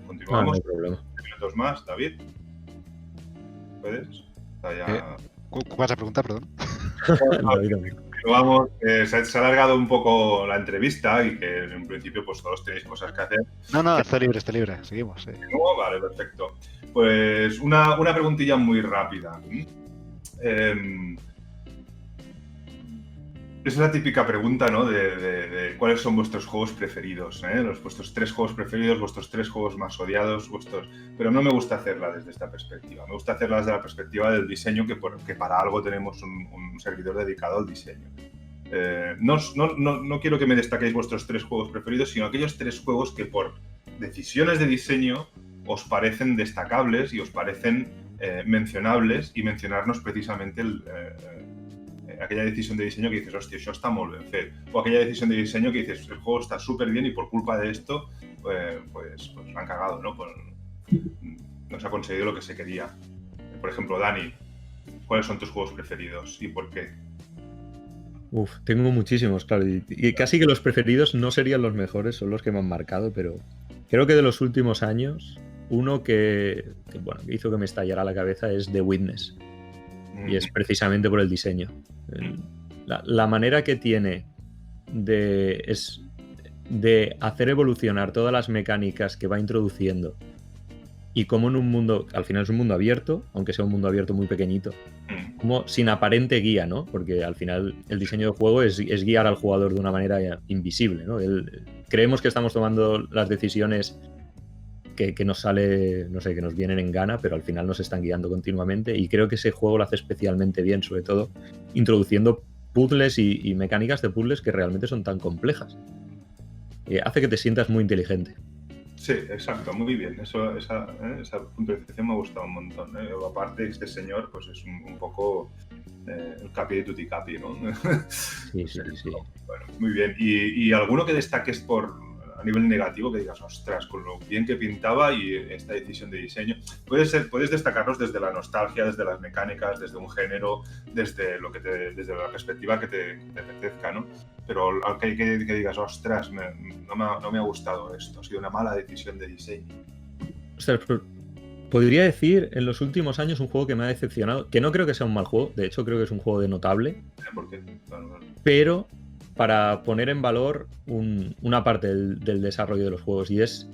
Continuamos. No hay problema. 10 minutos más, David. ¿Puedes? ¿Cuál es la pregunta, perdón? Vamos, se ha alargado un poco la entrevista y que en principio pues todos tenéis cosas que hacer. No, está libre, seguimos. Sí. No, vale, perfecto. Pues una preguntilla muy rápida. Es la típica pregunta, ¿no? De cuáles son vuestros juegos preferidos, ¿eh? Vuestros 3 juegos preferidos, vuestros 3 juegos más odiados, pero no me gusta hacerla desde esta perspectiva. Me gusta hacerla desde la perspectiva del diseño, que para algo tenemos un servidor dedicado al diseño. No quiero que me destaquéis vuestros 3 juegos preferidos, sino aquellos 3 juegos que por decisiones de diseño os parecen destacables y os parecen mencionables, y mencionarnos precisamente aquella decisión de diseño que dices, hostia, això està molt ben fet. O aquella decisión de diseño que dices, el juego está súper bien y por culpa de esto, pues lo han cagado, ¿no? Pues, no se ha conseguido lo que se quería. Por ejemplo, Dani, ¿cuáles son tus juegos preferidos y por qué? Tengo muchísimos, claro. Y casi que los preferidos no serían los mejores, son los que me han marcado, pero creo que de los últimos años, uno que hizo que me estallara la cabeza es The Witness. Y es precisamente por el diseño. La manera que tiene de hacer evolucionar todas las mecánicas que va introduciendo, y como en un mundo, al final es un mundo abierto, aunque sea un mundo abierto muy pequeñito, como sin aparente guía, ¿no? Porque al final el diseño de juego es guiar al jugador de una manera invisible, ¿no? Creemos que estamos tomando las decisiones que nos sale, no sé, que nos vienen en gana, pero al final nos están guiando continuamente, y creo que ese juego lo hace especialmente bien, sobre todo introduciendo puzzles y mecánicas de puzzles que realmente son tan complejas. Hace que te sientas muy inteligente. Sí, exacto, muy bien. Esa puntualización me ha gustado un montón, ¿eh? Aparte, este señor pues es un poco el capi de tutti capi, ¿no? Sí. Bueno, muy bien. ¿Y alguno que destaques a nivel negativo, que digas, ostras, con lo bien que pintaba y esta decisión de diseño? Puedes destacarlos desde la nostalgia, desde las mecánicas, desde un género, desde la perspectiva que te apetezca, ¿no? Pero que digas, ostras, no me ha gustado esto, ha sido una mala decisión de diseño. Ostras, podría decir en los últimos años un juego que me ha decepcionado, que no creo que sea un mal juego, de hecho creo que es un juego de notable, ¿Por qué? Claro. pero para poner en valor una parte del desarrollo de los juegos, y es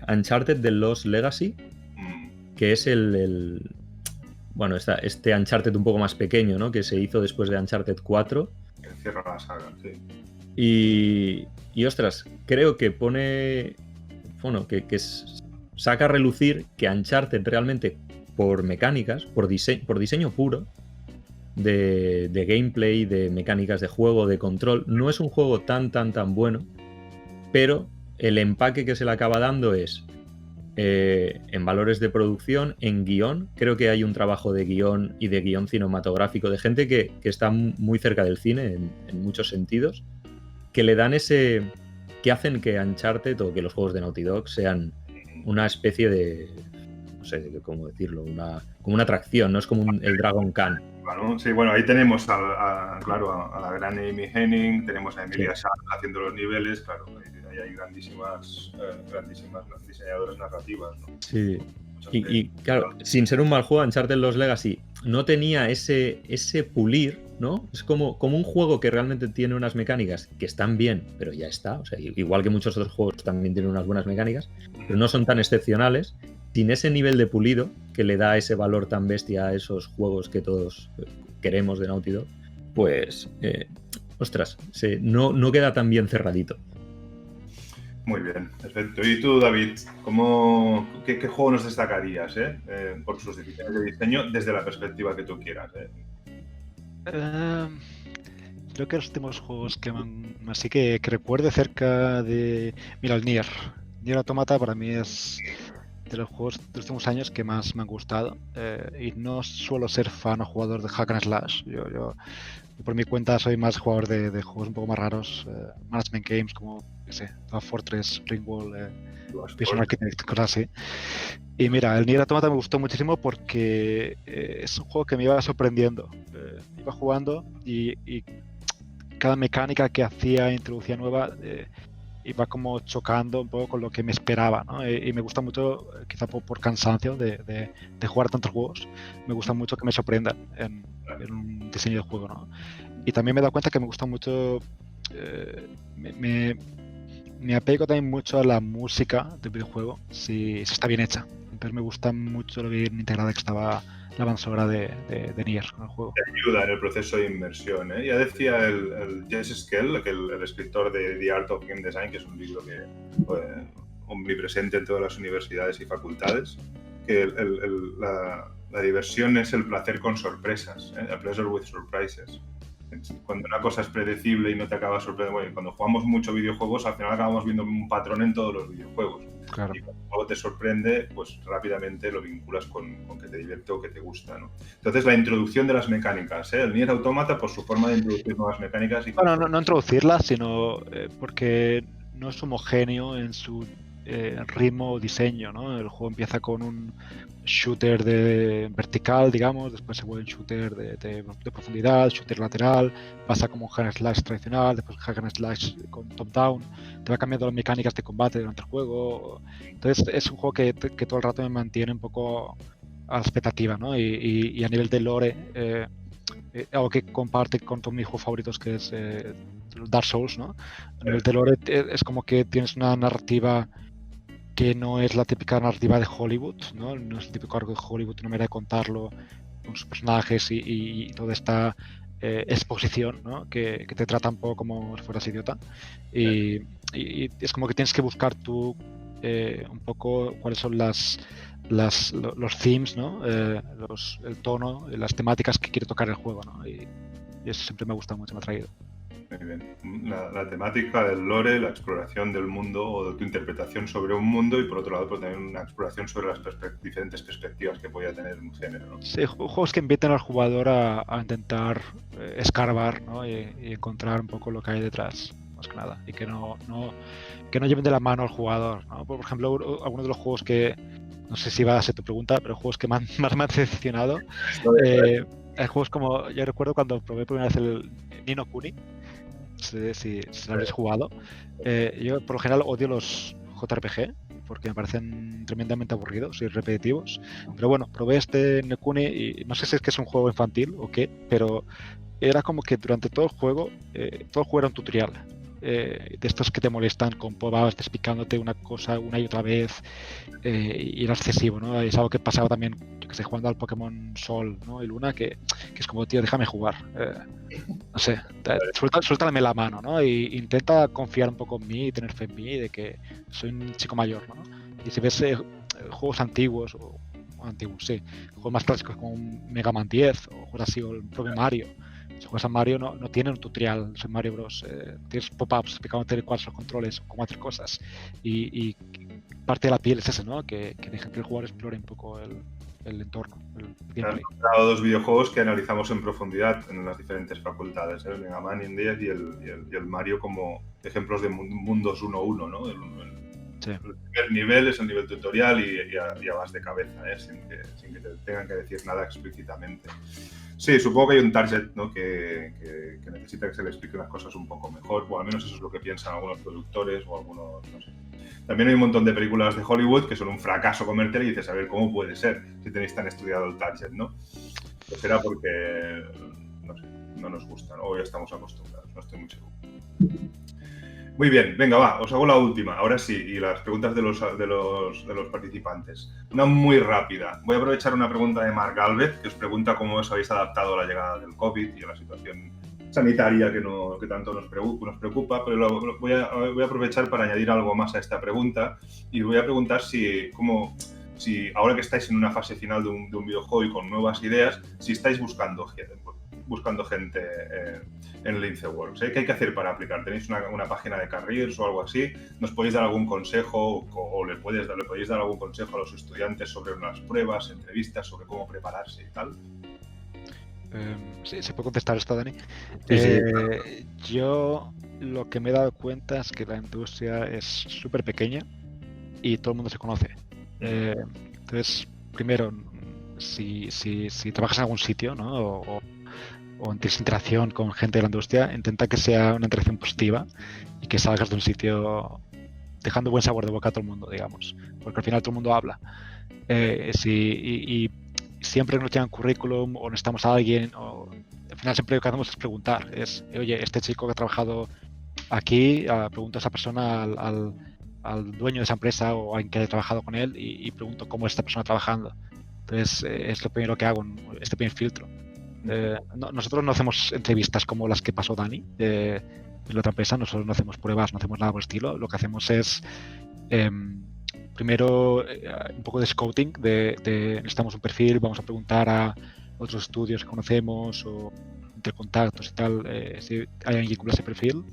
Uncharted The Lost Legacy, que es bueno, este Uncharted un poco más pequeño, ¿no? Que se hizo después de Uncharted 4. Que cierra la saga, sí. Y ostras, creo que pone... Bueno, saca a relucir que Uncharted realmente, por mecánicas, por diseño puro, de gameplay, de mecánicas de juego, de control, no es un juego tan bueno, pero el empaque que se le acaba dando es en valores de producción, en guión. Creo que hay un trabajo de guión y de guión cinematográfico de gente que está muy cerca del cine en muchos sentidos, que le dan que hacen que Uncharted o que los juegos de Naughty Dog sean una especie de, no sé cómo decirlo, como una atracción, no es como el Dragon Khan. Bueno, sí, bueno, ahí tenemos a la gran Amy Hennig, tenemos a Emilia Sharp haciendo los niveles, claro, ahí hay grandísimas diseñadoras narrativas, ¿no? Sí. Y claro, sin ser un mal juego, Uncharted Lost Legacy no tenía ese pulir, ¿no? Es como un juego que realmente tiene unas mecánicas que están bien, pero ya está. O sea, igual que muchos otros juegos también tienen unas buenas mecánicas, pero no son tan excepcionales. Sin ese nivel de pulido que le da ese valor tan bestia a esos juegos que todos queremos de Naughty Dog, pues, ostras, no queda tan bien cerradito. Muy bien, perfecto. ¿Y tú, David, qué juego nos destacarías por sus decisiones de diseño desde la perspectiva que tú quieras? Creo que los últimos juegos así que recuerde cerca de... Mira, el Nier Automata para mí es de los juegos de los últimos años que más me han gustado, y no suelo ser fan o jugador de Hack and Slash. Yo por mi cuenta soy más jugador de juegos un poco más raros, management games como, qué sé, Fortress, Ringwall, Prison Architect, cosas así. Y mira, el Nier Automata me gustó muchísimo porque es un juego que me iba sorprendiendo. Iba jugando y cada mecánica que introducía nueva, iba como chocando un poco con lo que me esperaba, ¿no? Y me gusta mucho, quizá por cansancio de jugar tantos juegos, me gusta mucho que me sorprendan en un diseño de juego, ¿no? Y también me he dado cuenta que me gusta mucho, me apego también mucho a la música del videojuego, si está bien hecha. Entonces me gusta mucho lo bien integrada que estaba la banda sonora de Nier en el juego. Te ayuda en el proceso de inmersión, ¿eh? Ya decía el Jess Skell, el escritor de The Art of Game Design, que es un libro que omnipresente en todas las universidades y facultades, que la diversión es el placer con sorpresas, a pleasure with surprises. Cuando una cosa es predecible y no te acaba sorprendiendo, bueno, cuando jugamos mucho videojuegos, al final acabamos viendo un patrón en todos los videojuegos. Claro. Y cuando algo te sorprende, pues rápidamente lo vinculas con que te divierte o que te gusta, ¿no? Entonces, la introducción de las mecánicas, el Nier Automata, por su forma de introducir nuevas mecánicas. Bueno, no introducirlas, sino porque no es homogéneo en su ritmo o diseño, ¿no? El juego empieza con un shooter de vertical, digamos, después se vuelve un shooter de profundidad, shooter lateral, pasa como un hack and slash tradicional, después hack and slash con top down, te va cambiando las mecánicas de combate durante el juego. Entonces es un juego que todo el rato me mantiene un poco a la expectativa, ¿no? Y a nivel de lore, algo que comparte con todos mis juegos favoritos, que es Dark Souls, ¿no? A nivel de lore es como que tienes una narrativa que no es la típica narrativa de Hollywood, ¿no? No es el típico arco de Hollywood, una manera de contarlo con sus personajes y toda esta exposición, ¿no? Que te trata un poco como si fueras idiota. Y es como que tienes que buscar tú un poco cuáles son los themes, ¿no? El tono, las temáticas que quiere tocar el juego, ¿no? Y eso siempre me ha gustado mucho, me ha traído. Muy bien. La temática del lore, la exploración del mundo o de tu interpretación sobre un mundo, y por otro lado pues, también una exploración sobre las diferentes perspectivas que podía tener un género, ¿no? Sí, juegos que invitan al jugador a intentar escarbar, ¿no? y encontrar un poco lo que hay detrás, más que nada, y que no lleven de la mano al jugador, ¿no? Por ejemplo, algunos de los juegos que, no sé si va a ser tu pregunta, pero juegos que más me han decepcionado, hay juegos como, yo recuerdo cuando probé por primera vez el Ni no Kuni, si lo habéis jugado. Yo por lo general odio los JRPG, porque me parecen tremendamente aburridos y repetitivos. Pero bueno, probé este Nekuni y no sé si es que es un juego infantil o qué, pero era como que durante todo el juego era un tutorial. De estos que te molestan con pop-ups explicándote una cosa una y otra vez, y era excesivo, ¿no? Es algo que pasaba también, yo que sé, jugando al Pokémon Sol, ¿no? Y Luna, que es como, tío, déjame jugar. No sé, suéltame la mano, ¿no? Y intenta confiar un poco en mí y tener fe en mí de que soy un chico mayor, ¿no? Y si ves juegos antiguos, sí, juegos más clásicos como un Mega Man 10 o juegos así, o el propio Mario. Si juegas a Mario no tiene un tutorial, en Mario Bros. Tienes pop-ups explicándote cuáles son los controles, cómo hacer cosas. Y parte de la piel es ese, ¿no? Que deja que el jugador explore un poco el entorno, el gameplay. He encontrado 2 videojuegos que analizamos en profundidad en las diferentes facultades, el Mega Man 10 y el Mario como ejemplos de mundos 1-1, ¿no? Sí. El primer nivel es el nivel tutorial y ya vas de cabeza, sin que te tengan que decir nada explícitamente. Sí, supongo que hay un target, ¿no? que necesita que se le explique las cosas un poco mejor, o al menos eso es lo que piensan algunos productores o algunos, no sé. También hay un montón de películas de Hollywood que son un fracaso comercial y dices, a ver, ¿cómo puede ser si tenéis tan estudiado el target, ¿no? Pues será porque, no sé, no nos gustan o ya estamos acostumbrados, no estoy muy seguro. Muy bien, venga, va, os hago la última, ahora sí, y las preguntas de los participantes. Una muy rápida. Voy a aprovechar una pregunta de Marc Galvez, que os pregunta cómo os habéis adaptado a la llegada del COVID y a la situación sanitaria que tanto nos preocupa, pero voy a aprovechar para añadir algo más a esta pregunta y voy a preguntar si ahora que estáis en una fase final de un videojuego y con nuevas ideas, si estáis buscando gente en Linceworks. ¿Qué hay que hacer para aplicar? ¿Tenéis una página de careers o algo así? ¿Nos podéis dar algún consejo o le podéis dar algún consejo a los estudiantes sobre unas pruebas, entrevistas, sobre cómo prepararse y tal? Sí, ¿se puede contestar esto, Dani? Sí. Yo lo que me he dado cuenta es que la industria es súper pequeña y todo el mundo se conoce. Entonces, primero, si trabajas en algún sitio, ¿no? o tienes interacción con gente de la industria, intenta que sea una interacción positiva y que salgas de un sitio dejando buen sabor de boca a todo el mundo, digamos, porque al final todo el mundo habla. Y siempre nos llegan currículum o necesitamos a alguien, o al final siempre lo que hacemos es preguntar, oye, este chico que ha trabajado aquí, pregunto a esa persona, al dueño de esa empresa o a alguien que haya trabajado con él y pregunto cómo es esta persona trabajando. Entonces es lo primero que hago, este primer filtro. Nosotros no hacemos entrevistas como las que pasó Dani en la otra empresa, nosotros no hacemos pruebas, no hacemos nada por el estilo. Lo que hacemos es primero un poco de scouting, necesitamos un perfil, vamos a preguntar a otros estudios que conocemos o entre contactos y tal, si hay alguien que cumpla ese perfil.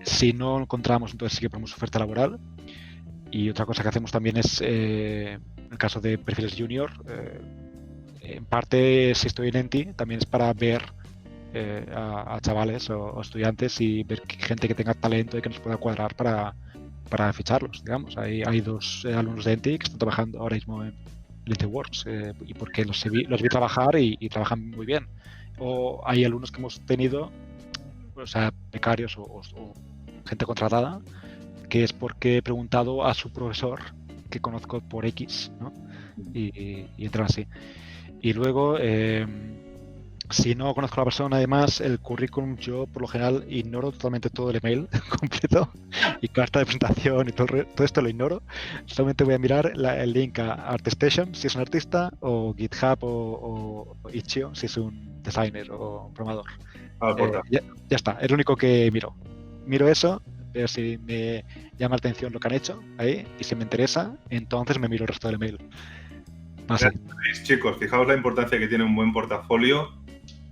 Si no encontramos, entonces sí que ponemos oferta laboral. Y otra cosa que hacemos también es, en el caso de perfiles junior, en parte, si estoy en Enti, también es para ver a chavales o estudiantes y ver gente que tenga talento y que nos pueda cuadrar para ficharlos, digamos. Hay 2 alumnos de Enti que están trabajando ahora mismo en Linceworks y porque los vi trabajar y trabajan muy bien. O hay alumnos que hemos tenido, o sea, becarios o gente contratada, que es porque he preguntado a su profesor que conozco por X, ¿no? Y entran así. Y luego, si no conozco a la persona, además, el currículum yo por lo general ignoro totalmente todo el email completo y carta de presentación y todo esto lo ignoro. Solamente voy a mirar el link a ArtStation si es un artista, o GitHub o Itch.io si es un designer o programador. Ya está, es lo único que miro. Miro eso, veo si me llama la atención lo que han hecho ahí y si me interesa, entonces me miro el resto del email. Chicos, fijaos la importancia que tiene un buen portafolio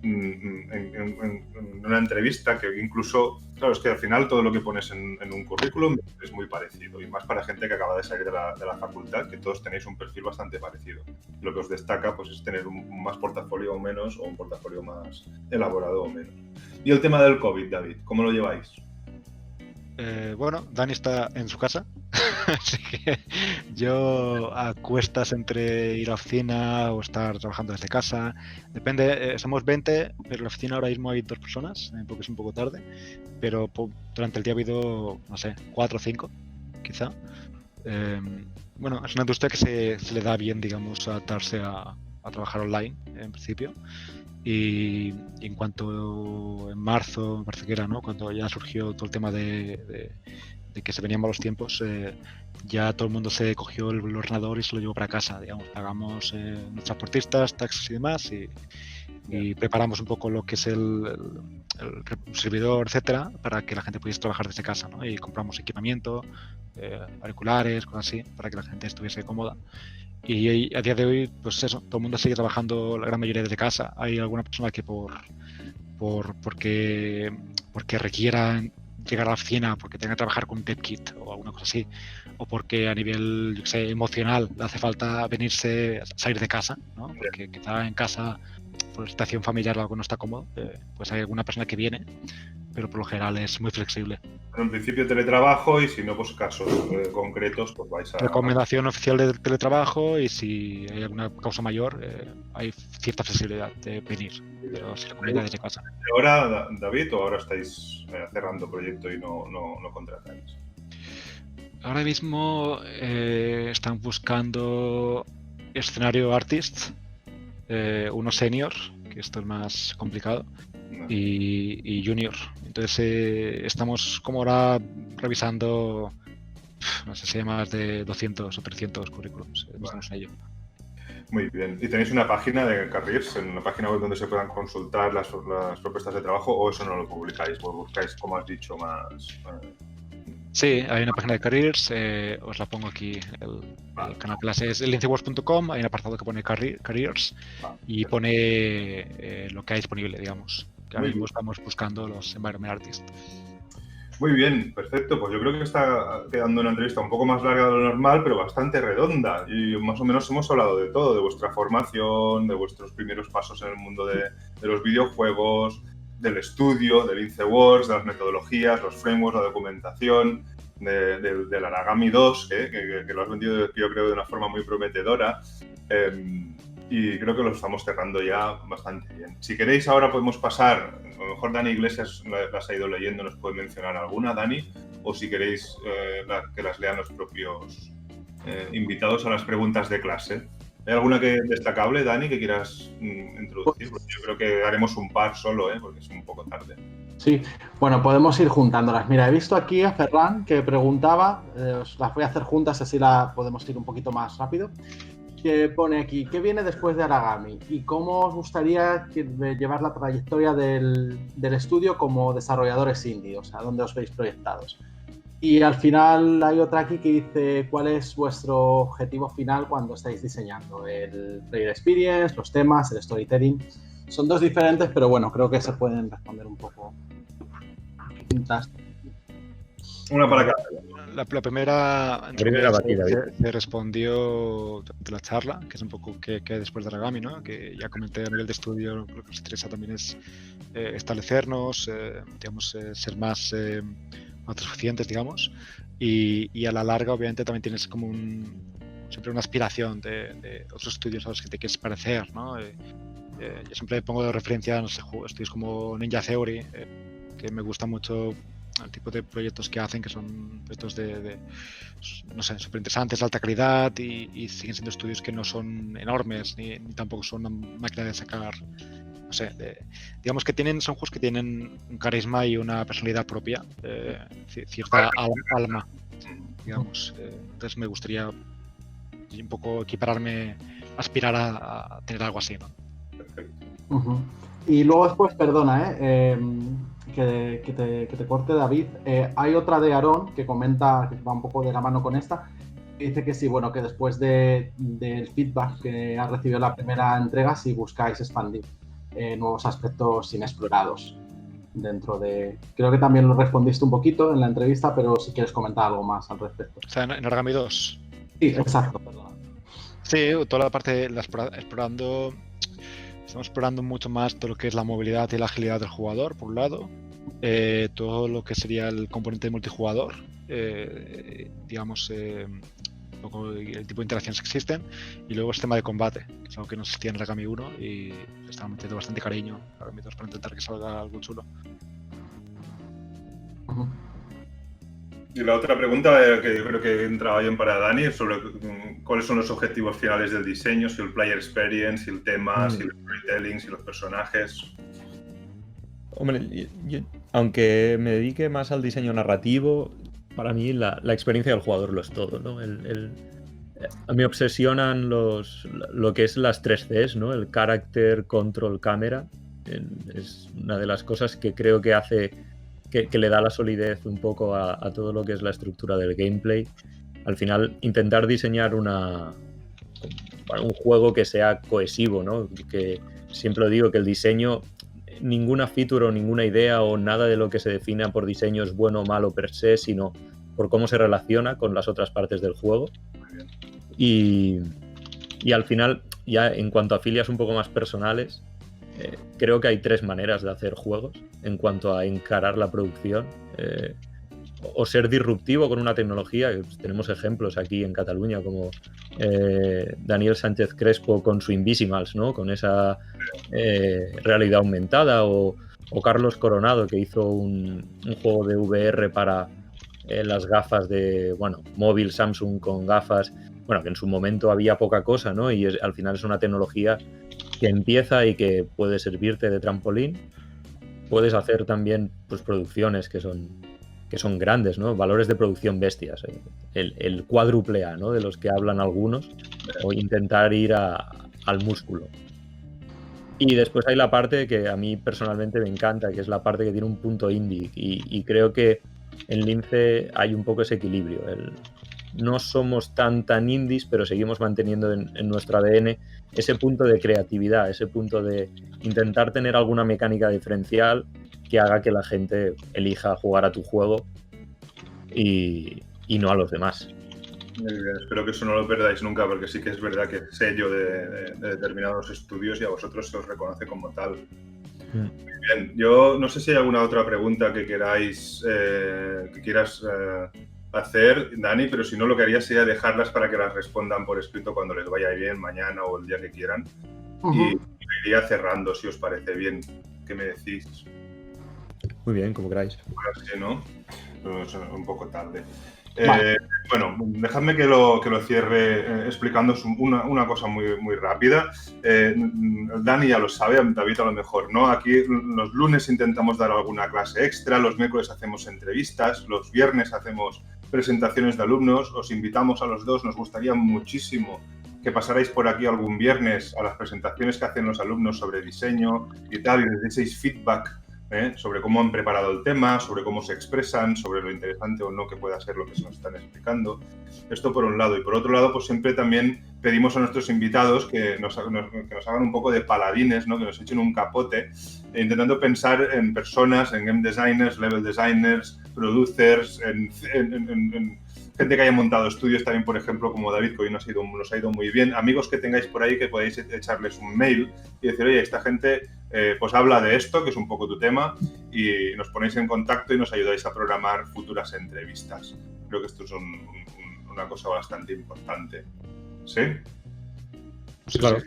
en una entrevista, que incluso, claro, es que al final todo lo que pones en un currículum es muy parecido, y más para gente que acaba de salir de la facultad, que todos tenéis un perfil bastante parecido. Lo que os destaca pues es tener un más portafolio o menos, o un portafolio más elaborado o menos. Y el tema del COVID, David, ¿cómo lo lleváis? Bueno, Dani está en su casa, así que yo a cuestas entre ir a la oficina o estar trabajando desde casa, depende, somos 20, pero en la oficina ahora mismo hay 2 personas, porque es un poco tarde, pero durante el día ha habido, no sé, 4 o 5, quizá. Bueno, es una industria que se le da bien, digamos, adaptarse a trabajar online, en principio. Y en cuanto en marzo, me parece que era, ¿no? Cuando ya surgió todo el tema de que se venían malos tiempos, ya todo el mundo se cogió el ordenador y se lo llevó para casa, digamos. Pagamos los transportistas, taxis y demás y preparamos un poco lo que es el servidor, etcétera, para que la gente pudiese trabajar desde casa, ¿no? Y compramos equipamiento, auriculares, cosas así, para que la gente estuviese cómoda. Y a día de hoy, pues eso, todo el mundo sigue trabajando, la gran mayoría desde casa. Hay alguna persona que porque requiera llegar a la oficina, porque tenga que trabajar con un dev kit o alguna cosa así, o porque a nivel, yo qué sé, emocional le hace falta salir de casa, ¿no? Porque quizá en casa, por situación familiar o algo no está cómodo, pues hay alguna persona que viene, pero por lo general es muy flexible. En principio teletrabajo y si no, pues casos concretos, pues vais a... Recomendación oficial de teletrabajo y si hay alguna causa mayor, hay cierta flexibilidad de venir, pero se recomienda desde casa. ¿Ahora, David, o ahora estáis cerrando proyecto y no contratáis? Ahora mismo están buscando escenario artist, uno senior, que esto es más complicado, y junior. Entonces estamos como ahora revisando, no sé si hay más de 200 o 300 currículums. Estamos en ello. Muy bien. ¿Y tenéis una página de Careers, en una página web donde se puedan consultar las propuestas de trabajo o eso no lo publicáis? ¿O buscáis, como has dicho, más...? Sí, hay una página de Careers, os la pongo aquí, el canal clase es linceworks.com, hay un apartado que pone Careers y pone lo que hay disponible, digamos. Que ahora mismo estamos buscando los Environment Artists. Muy bien, perfecto. Pues yo creo que está quedando una entrevista un poco más larga de lo normal, pero bastante redonda. Y más o menos hemos hablado de todo, de vuestra formación, de vuestros primeros pasos en el mundo de los videojuegos, del estudio, del Linceworks, de las metodologías, los frameworks, la documentación, del Aragami 2, que lo has vendido, yo creo, de una forma muy prometedora. Y creo que lo estamos cerrando ya bastante bien. Si queréis, ahora podemos pasar, a lo mejor Dani Iglesias las ha ido leyendo, nos puede mencionar alguna, Dani, o si queréis que las lean los propios invitados a las preguntas de clase. ¿Hay alguna destacable, Dani, que quieras introducir? Porque yo creo que haremos un par solo, porque es un poco tarde. Sí, bueno, podemos ir juntándolas. Mira, he visto aquí a Ferran que preguntaba, os las voy a hacer juntas, así la podemos ir un poquito más rápido. Que pone aquí, ¿qué viene después de Aragami? ¿Y cómo os gustaría llevar la trayectoria del estudio como desarrolladores indie? O sea, ¿dónde os veis proyectados? Y al final hay otra aquí que dice, ¿cuál es vuestro objetivo final cuando estáis diseñando? El player experience, los temas, el storytelling. Son dos diferentes, pero bueno, creo que se pueden responder un poco juntas. Una para cada. La primera se respondió de la charla, que es un poco que hay después de Aragami, ¿no? Que ya comenté a nivel de estudio, lo que nos interesa también es establecernos, digamos, ser más autosuficientes, digamos, y a la larga obviamente también tienes como siempre una aspiración de otros estudios a los que te quieres parecer, ¿no? Yo siempre pongo de referencia, no sé, estudios como Ninja Theory, que me gusta mucho el tipo de proyectos que hacen, que son proyectos no sé, súper interesantes, de alta calidad y siguen siendo estudios que no son enormes ni tampoco son una máquina de sacar, no sé, digamos que son juegos que tienen un carisma y una personalidad propia, cierta alma, digamos. Entonces me gustaría un poco equipararme, aspirar a tener algo así, ¿no? Uh-huh. Y luego después, perdona, que te corte, David. Hay otra de Aarón que comenta, que va un poco de la mano con esta, que dice que sí, bueno, que después del feedback que ha recibido la primera entrega, si buscáis expandir nuevos aspectos inexplorados dentro de... Creo que también lo respondiste un poquito en la entrevista, pero si quieres comentar algo más al respecto. O sea, en Aragami 2. Sí, exacto, perdona. Sí, toda la parte de explorando... Estamos explorando mucho más todo lo que es la movilidad y la agilidad del jugador, por un lado. Todo lo que sería el componente de multijugador, digamos, un poco el tipo de interacciones que existen. Y luego el sistema de combate, que es algo que no existía en Aragami 1 y le estamos metiendo bastante cariño a Aragami 2 para intentar que salga algo chulo. Y la otra pregunta que yo creo que entraba bien para Dani es sobre cuáles son los objetivos finales del diseño, si el player experience, si el tema, si el storytelling, si los personajes. Hombre, aunque me dedique más al diseño narrativo, para mí la experiencia del jugador lo es todo, ¿no? Me obsesionan lo que es las 3 Cs, ¿no? El character, control, camera. Es una de las cosas que creo que hace que le da la solidez un poco a todo lo que es la estructura del gameplay. Al final, intentar diseñar un juego que sea cohesivo, ¿no? Que siempre digo que el diseño, ninguna feature o ninguna idea o nada de lo que se defina por diseño es bueno o malo per se, sino por cómo se relaciona con las otras partes del juego. Y al final, ya en cuanto a filias un poco más personales, creo que hay 3 maneras de hacer juegos en cuanto a encarar la producción. O ser disruptivo con una tecnología, pues tenemos ejemplos aquí en Cataluña como Daniel Sánchez Crespo con su Invisimals, ¿no? Con esa realidad aumentada, o Carlos Coronado, que hizo un juego de VR para las gafas de, móvil Samsung con gafas, que en su momento había poca cosa, ¿no? Y al final es una tecnología que empieza y que puede servirte de trampolín. Puedes hacer también pues producciones que son grandes, ¿no? Valores de producción bestias, el cuádruple A, ¿no? De los que hablan algunos, o intentar ir al músculo. Y después hay la parte que a mí personalmente me encanta, que es la parte que tiene un punto indie, y creo que en Lince hay un poco ese equilibrio. No somos tan indies, pero seguimos manteniendo en nuestro ADN ese punto de creatividad, ese punto de intentar tener alguna mecánica diferencial que haga que la gente elija jugar a tu juego y no a los demás. Muy bien, espero que eso no lo perdáis nunca, porque sí que es verdad que es sello de determinados estudios y a vosotros se os reconoce como tal. Muy bien, yo no sé si hay alguna otra pregunta que quieras hacer, Dani, pero si no, lo que haría sería dejarlas para que las respondan por escrito cuando les vaya bien, mañana o el día que quieran. Y iría cerrando, si os parece bien. ¿Qué me decís? Muy bien, como queráis. Bueno, sí, ¿no? Pues un poco tarde. Vale. Bueno, dejadme que lo cierre explicándoos una cosa muy, muy rápida. Dani ya lo sabe, David a lo mejor no. Aquí los lunes intentamos dar alguna clase extra, los miércoles hacemos entrevistas, los viernes hacemos presentaciones de alumnos. Os invitamos a los dos, nos gustaría muchísimo que pasarais por aquí algún viernes a las presentaciones que hacen los alumnos sobre diseño y tal, y les deis feedback sobre cómo han preparado el tema, sobre cómo se expresan, sobre lo interesante o no que pueda ser lo que se nos están explicando. Esto por un lado. Y por otro lado, pues siempre también pedimos a nuestros invitados que nos hagan un poco de paladines, ¿no? Que nos echen un capote, intentando pensar en personas, en game designers, level designers, producers, en gente que haya montado estudios también, por ejemplo, como David, que hoy nos ha ido muy bien. Amigos que tengáis por ahí que podéis echarles un mail y decir, oye, esta gente pues habla de esto, que es un poco tu tema, y nos ponéis en contacto y nos ayudáis a programar futuras entrevistas. Creo que esto es una cosa bastante importante. ¿Sí? Sí, claro.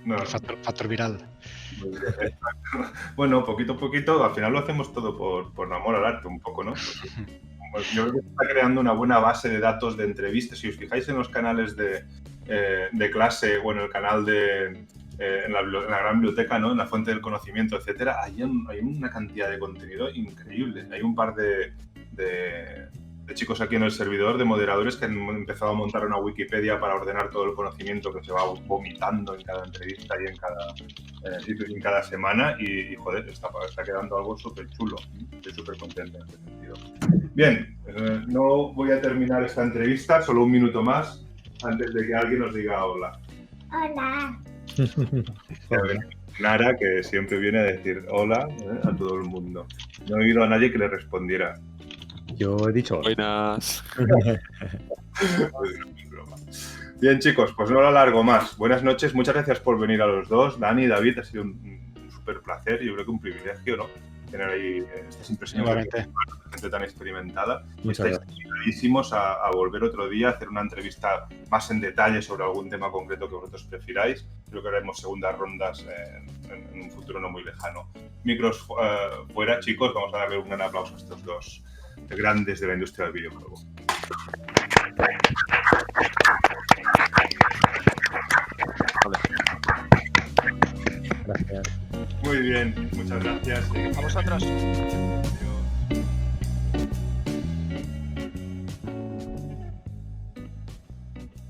No. Factor viral. Bueno, poquito a poquito, al final lo hacemos todo por amor al arte un poco, ¿no? Pues yo creo que se está creando una buena base de datos de entrevistas. Si os fijáis en los canales de clase o en el canal en la gran biblioteca, ¿no? En la fuente del conocimiento, etcétera, hay una cantidad de contenido increíble. Hay un par de chicos aquí en el servidor, de moderadores, que han empezado a montar una Wikipedia para ordenar todo el conocimiento que se va vomitando en cada entrevista y en cada semana, y joder, está quedando algo súper chulo. Estoy súper contento en ese sentido. Bien, no voy a terminar esta entrevista, solo un minuto más, antes de que alguien nos diga hola. Hola. Nara, que siempre viene a decir hola a todo el mundo. No he oído a nadie que le respondiera. Yo he dicho hola. Buenas. Bien, chicos, pues no lo alargo más. Buenas noches, muchas gracias por venir a los dos. Dani y David, ha sido un súper placer y yo creo que un privilegio, ¿no? Tener ahí estas impresiones de gente tan experimentada. Estáis invitadísimos a volver otro día a hacer una entrevista más en detalle sobre algún tema concreto que vosotros prefiráis. Creo que haremos segundas rondas en un futuro no muy lejano. Micros fuera, chicos, vamos a darle un gran aplauso a estos dos grandes de la industria del videojuego. Gracias. Muy bien, muchas gracias. A vosotros.